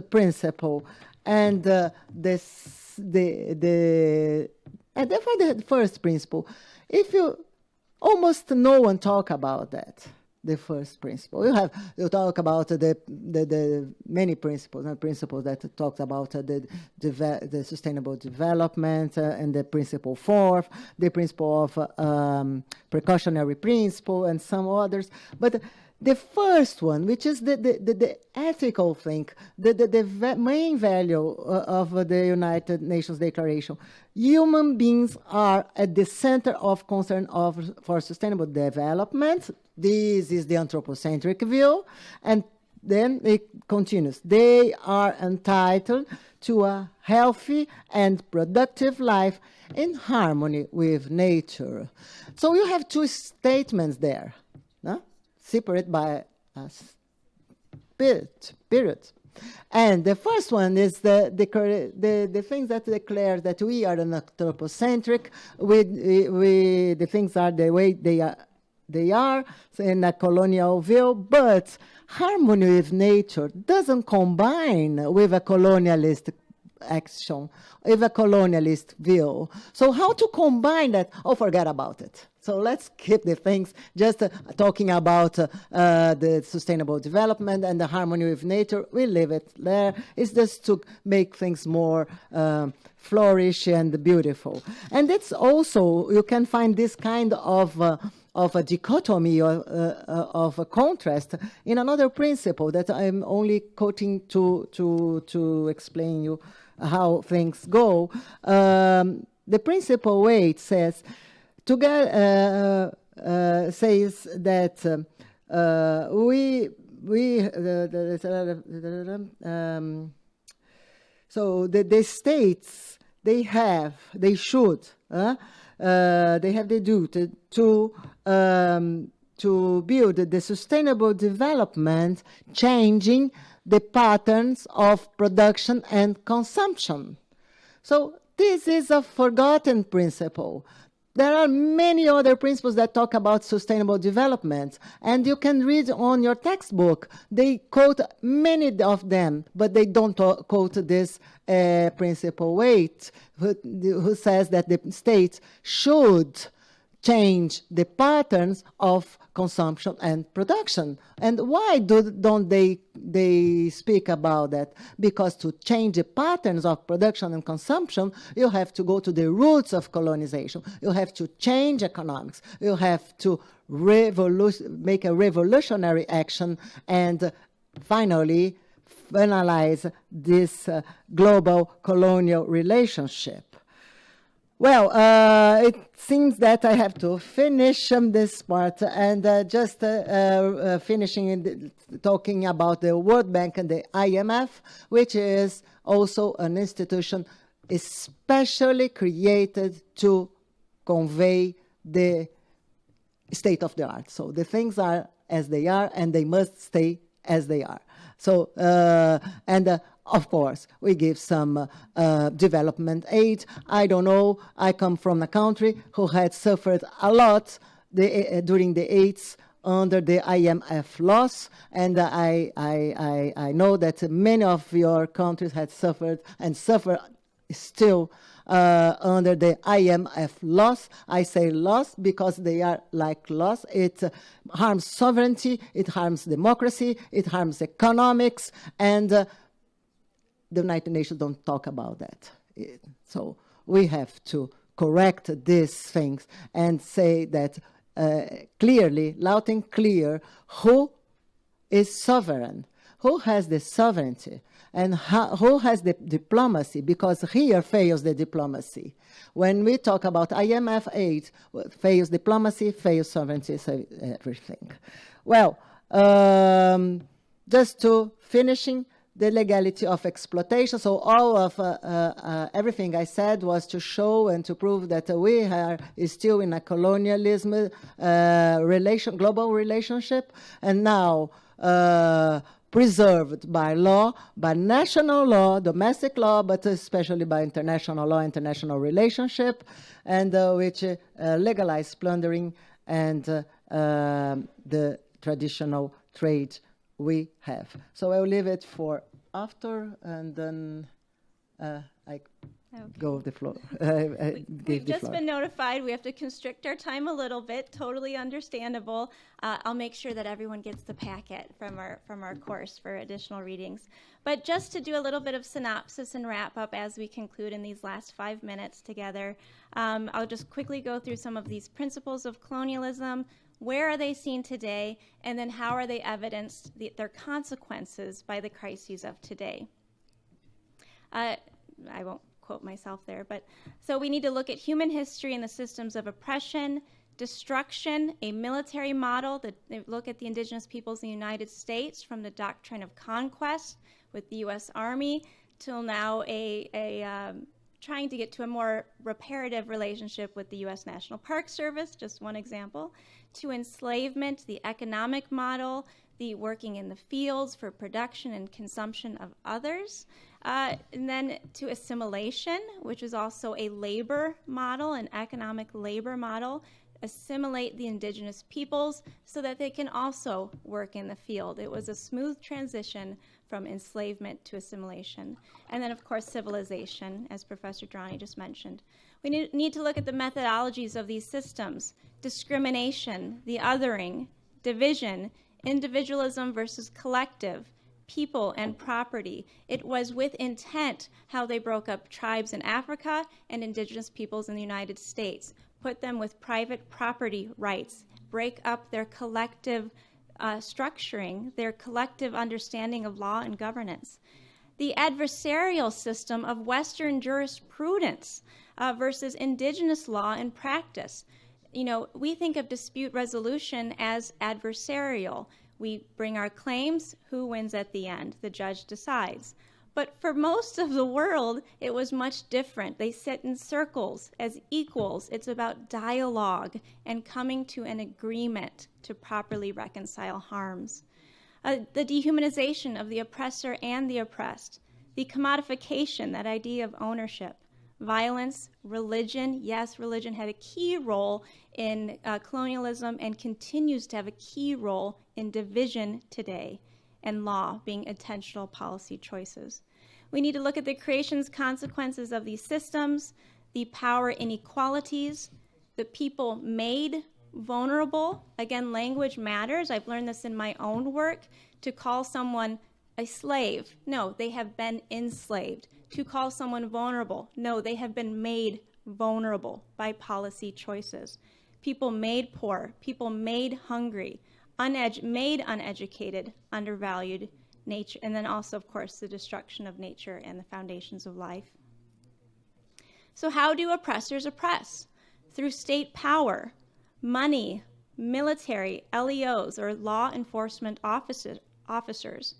principle, and the first principle. If you almost no one talk about that. The first principle. You talk about the many principles that talks about the sustainable development and the principle 4, the principle of precautionary principle, and some others. But the first one, which is the ethical thing, the main value of the United Nations Declaration, human beings are at the center of concern for sustainable development. This is the anthropocentric view. And then it continues. They are entitled to a healthy and productive life in harmony with nature. So you have two statements there. Separate by a period. And the first one is the things that declare that we are an anthropocentric, the things are the way they are in a colonial view, but harmony with nature doesn't combine with a colonialist action, with a colonialist view. So how to combine that? Forget about it. So let's keep the things just talking about the sustainable development and the harmony with nature. We leave it there. It's just to make things more flourish and beautiful. And that's also, you can find this kind of a dichotomy or of a contrast in another principle that I'm only quoting to explain you how things go. The principle 8 says, says that so the states they have the duty to build the sustainable development, changing the patterns of production and consumption. So this is a forgotten principle. There are many other principles that talk about sustainable development, and you can read on your textbook. They quote many of them, but they don't quote this principle 8, who says that the states should change the patterns of consumption and production. And why don't they speak about that? Because to change the patterns of production and consumption, you have to go to the roots of colonization. You have to change economics. You have to make a revolutionary action and finally finalize this global colonial relationship. Well, it seems that I have to finish this part and just finishing talking about the World Bank and the IMF, which is also an institution especially created to convey the state of the art. So the things are as they are, and they must stay as they are. So, of course, we give some development aid. I don't know, I come from a country who had suffered a lot during the AIDS under the IMF loss, and I know that many of your countries had suffered and suffer still under the IMF loss. I say loss because they are like loss. It harms sovereignty, it harms democracy, it harms economics, and the United Nations don't talk about that. So we have to correct these things and say that clearly, loud and clear, who is sovereign, who has the sovereignty, and who has the diplomacy, because here fails the diplomacy. When we talk about IMF aid, fails diplomacy, fails sovereignty, so everything. Well, just to finishing, the legality of exploitation. So all of everything I said was to show and to prove that we are still in a colonialism global relationship, and now preserved by law, by national law, domestic law, but especially by international law, international relationship, and which legalize plundering and the traditional trade we have. So I'll leave it for after, and then go the floor. We've just been notified. We have to constrict our time a little bit. Totally understandable. I'll make sure that everyone gets the packet from our course for additional readings. But just to do a little bit of synopsis and wrap up as we conclude in these last 5 minutes together, I'll just quickly go through some of these principles of colonialism. Where are they seen today? And then how are they evidenced, their consequences by the crises of today? I won't quote myself there, but so we need to look at human history and the systems of oppression, destruction, a military model that look at the indigenous peoples in the United States from the doctrine of conquest with the U.S. Army till now trying to get to a more reparative relationship with the U.S. National Park Service, just one example, to enslavement, the economic model, the working in the fields for production and consumption of others, and then to assimilation, which is also a labor model, an economic labor model, assimilate the indigenous peoples so that they can also work in the field. It was a smooth transition from enslavement to assimilation. And then, of course, civilization, as Professor DERANI just mentioned. We need to look at the methodologies of these systems: discrimination, the othering, division, individualism versus collective, people and property. It was with intent how they broke up tribes in Africa and indigenous peoples in the United States, put them with private property rights, break up their collective structuring, their collective understanding of law and governance. The adversarial system of Western jurisprudence versus indigenous law and practice. You know, we think of dispute resolution as adversarial. We bring our claims, who wins at the end? The judge decides. But for most of the world, it was much different. They sit in circles as equals. It's about dialogue and coming to an agreement to properly reconcile harms. The dehumanization of the oppressor and the oppressed. The commodification, that idea of ownership. Violence, religion. Yes, religion had a key role in colonialism and continues to have a key role in division today, and law being intentional policy choices. We need to look at the creation's consequences of these systems, the power inequalities, the people made vulnerable. Again, language matters. I've learned this in my own work. To call someone a slave, no, they have been enslaved. To call someone vulnerable, no, they have been made vulnerable by policy choices. People made poor, people made hungry, made uneducated, undervalued, nature, and then also, of course, the destruction of nature and the foundations of life. So how do oppressors oppress? Through state power, money, military, LEOs, or law enforcement officers.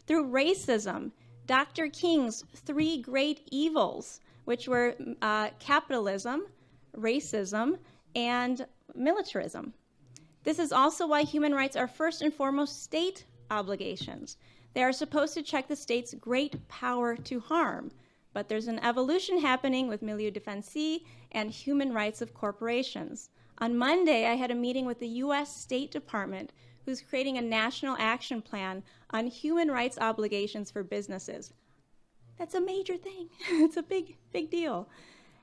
Through racism, Dr. King's three great evils, which were capitalism, racism, and militarism. This is also why human rights are first and foremost state obligations. They are supposed to check the state's great power to harm, but there's an evolution happening with milieu défensif and human rights of corporations. On Monday, I had a meeting with the U.S. State Department, who's creating a national action plan on human rights obligations for businesses. That's a major thing. It's a big, big deal.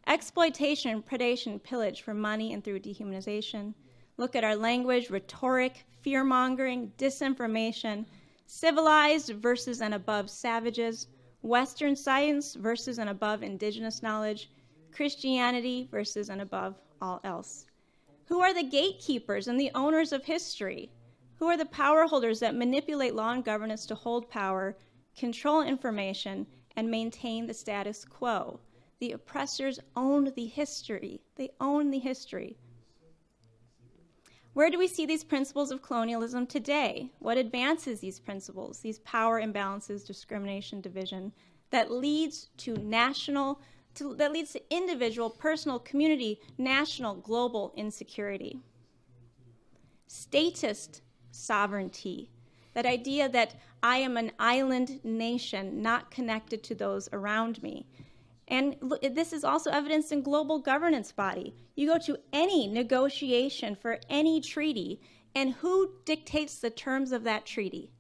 Exploitation, predation, pillage for money and through dehumanization. Look at our language, rhetoric, fear-mongering, disinformation, civilized versus and above savages, Western science versus and above indigenous knowledge, Christianity versus and above all else. Who are the gatekeepers and the owners of history? Who are the power holders that manipulate law and governance to hold power, control information, and maintain the status quo? The oppressors own the history. They own the history. Where do we see these principles of colonialism today? What advances these principles, these power imbalances, discrimination, division, that leads to individual, personal, community, national, global insecurity? Statist sovereignty, that idea that I am an island nation not connected to those around me. And this is also evidenced in global governance body. You go to any negotiation for any treaty, and who dictates the terms of that treaty?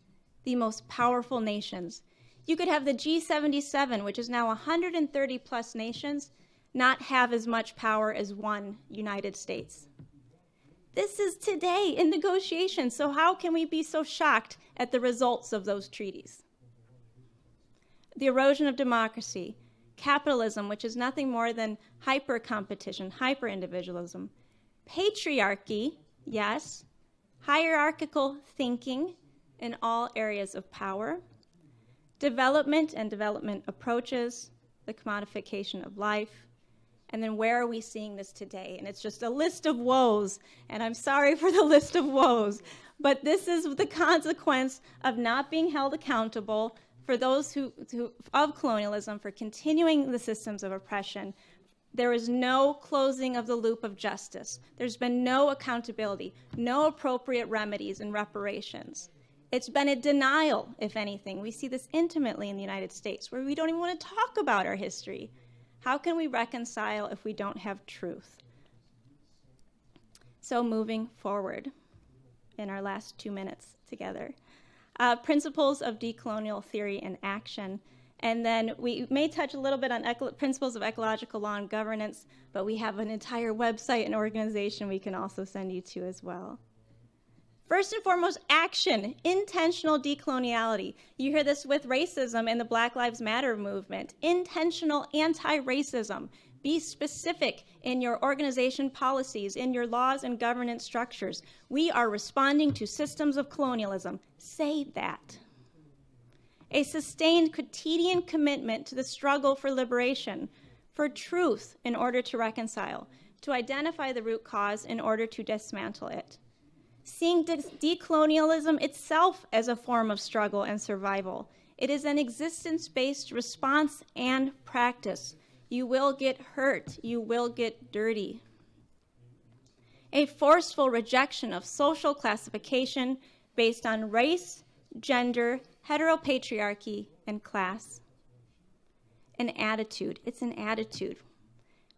The most powerful nations. You could have the G77, which is now 130 plus nations, not have as much power as one United States. This is today in negotiations, so how can we be so shocked at the results of those treaties? The erosion of democracy. Capitalism, which is nothing more than hyper-competition, hyper-individualism. Patriarchy, yes. Hierarchical thinking in all areas of power. Development and development approaches, the commodification of life. And then where are we seeing this today? And it's just a list of woes, and I'm sorry for the list of woes, but this is the consequence of not being held accountable for those of colonialism, for continuing the systems of oppression. There is no closing of the loop of justice. There's been no accountability, no appropriate remedies and reparations. It's been a denial, if anything. We see this intimately in the United States, where we don't even want to talk about our history. How can we reconcile if we don't have truth? So moving forward in our last 2 minutes together. Principles of decolonial theory and action. And then we may touch a little bit on principles of ecological law and governance, but we have an entire website and organization we can also send you to as well. First and foremost, action, intentional decoloniality. You hear this with racism and the Black Lives Matter movement. Intentional anti-racism. Be specific in your organization policies, in your laws and governance structures. We are responding to systems of colonialism. Say that. A sustained quotidian commitment to the struggle for liberation, for truth in order to reconcile, to identify the root cause in order to dismantle it. Seeing decolonialism itself as a form of struggle and survival. It is an existence-based response and practice. You will get hurt. You will get dirty. A forceful rejection of social classification based on race, gender, heteropatriarchy, and class. An attitude. It's an attitude.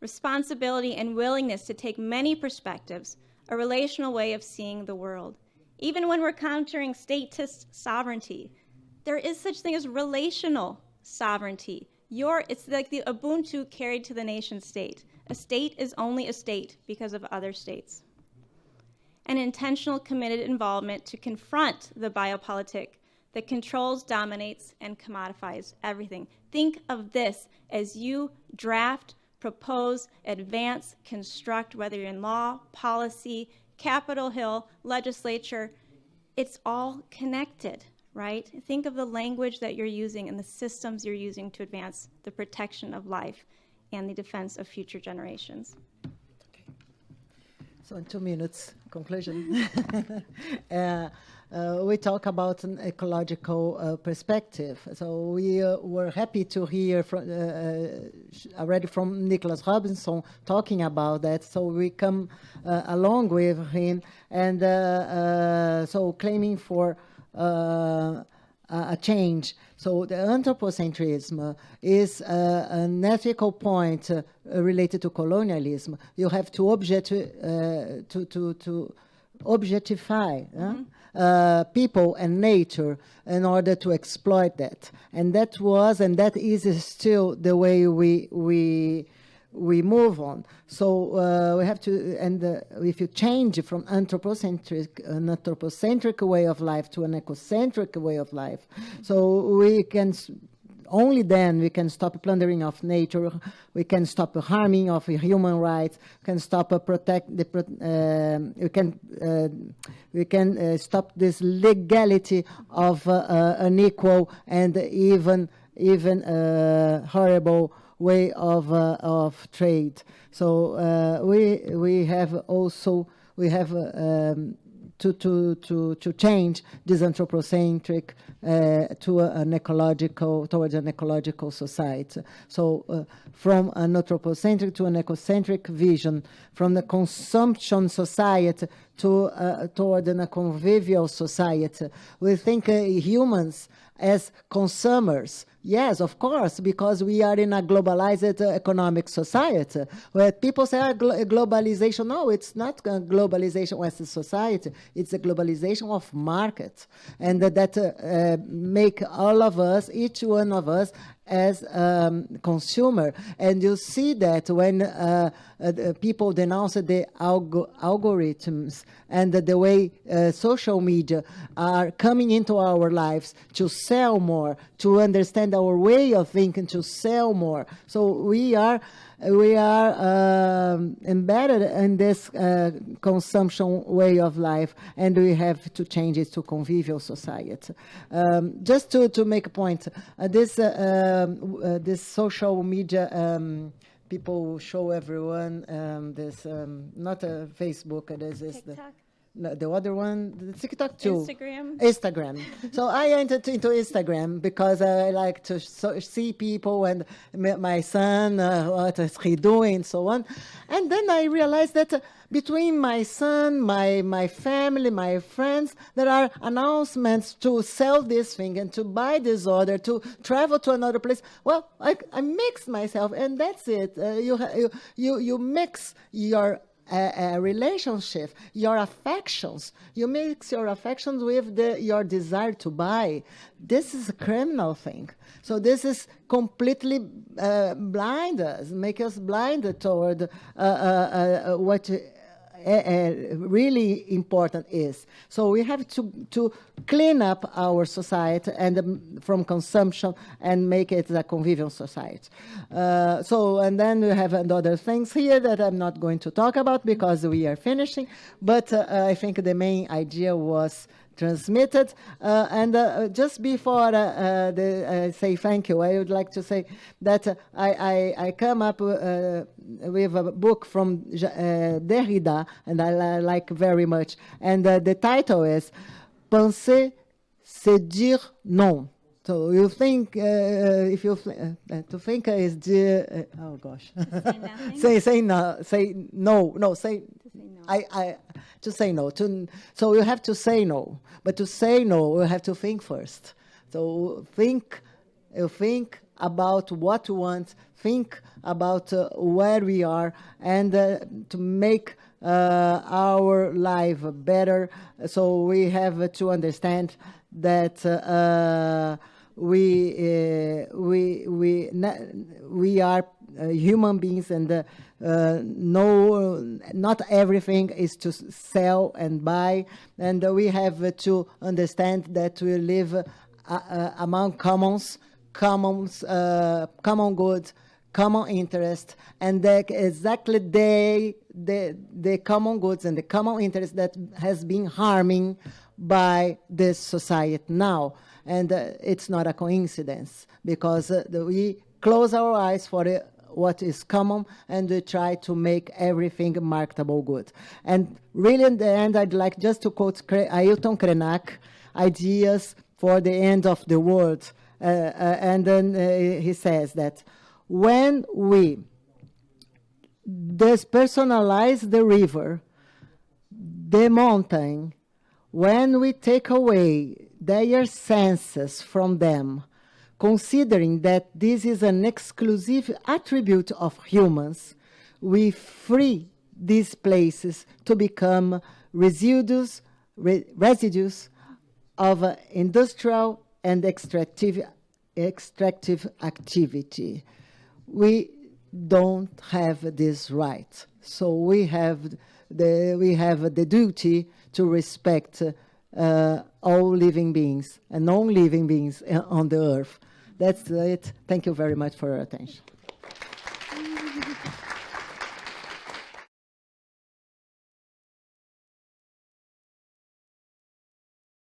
Responsibility and willingness to take many perspectives, a relational way of seeing the world. Even when we're countering statist sovereignty, there is such thing as relational sovereignty. It's like the Ubuntu carried to the nation state. A state is only a state because of other states. An intentional, committed involvement to confront the biopolitic that controls, dominates, and commodifies everything. Think of this as you draft, propose, advance, construct, whether you're in law, policy, Capitol Hill, legislature, it's all connected, right? Think of the language that you're using and the systems you're using to advance the protection of life and the defense of future generations. So in 2 minutes, conclusion. We talk about an ecological perspective. So we were happy to hear from, already from Nicholas Robinson talking about that. So we come along with him and so claiming for a change. So the anthropocentrism is an ethical point related to colonialism. You have to objectify people and nature in order to exploit that. And that was and that is still the way we move on. So we have to, and if you change from an anthropocentric way of life to an ecocentric way of life, so we can only then we can stop plundering of nature, we can stop harming of human rights, can stop we can stop this legality of unequal and even horrible way of trade. So we have to change this anthropocentric towards an ecological society. So from an anthropocentric to an ecocentric vision, from the consumption society toward a convivial society. We think humans as consumers. Yes, of course, because we are in a globalized economic society where people say globalization. No, it's not a globalization as a society. It's a globalization of markets. And that make all of us, each one of us, as consumer. And you see that when people denounce the algorithms and the way social media are coming into our lives to sell more, to understand our way of thinking, to sell more. So we are embedded in this consumption way of life, and we have to change it to convivial society. Just to make a point, this social media people show everyone this not a Facebook, this is TikTok? the other one, the TikTok too. Instagram. So I entered into Instagram because I like to see people and my son, what is he doing, and so on. And then I realized that between my son, my family, my friends, there are announcements to sell this thing and to buy this other, to travel to another place. Well, I mixed myself, and that's it. You mix your relationship, your affections. You mix your affections with your desire to buy. This is a criminal thing. So this is completely blind us, make us blind toward what really important is. So we have to clean up our society and from consumption and make it a convivial society. And then we have other things here that I'm not going to talk about because we are finishing, but I think the main idea was transmitted. Just before I say thank you, I would like to say that I come up with a book from Derrida, and I like very much. And the title is Penser, c'est dire non. So you think, if you to think is oh gosh, say no, say no, no, say to say no. So you have to say no, but to say no, you have to think first. So think about what you want, think about where we are, and to make our life better. So we have to understand that we are human beings, and not everything is to sell and buy, and we have to understand that we live among common goods, common interest, and that exactly the common goods and the common interest that has been harming by this society now. And it's not a coincidence, because we close our eyes for what is common, and we try to make everything marketable good. And really, in the end, I'd like just to quote Ailton Krenak, Ideas for the End of the World. And then he says that when we despersonalize the river, the mountain, when we take away their senses from them, considering that this is an exclusive attribute of humans, we free these places to become residues of industrial and extractive activity. We don't have this right, so we have the duty to respect all living beings and non-living beings on the earth. That's it. Thank you very much for your attention.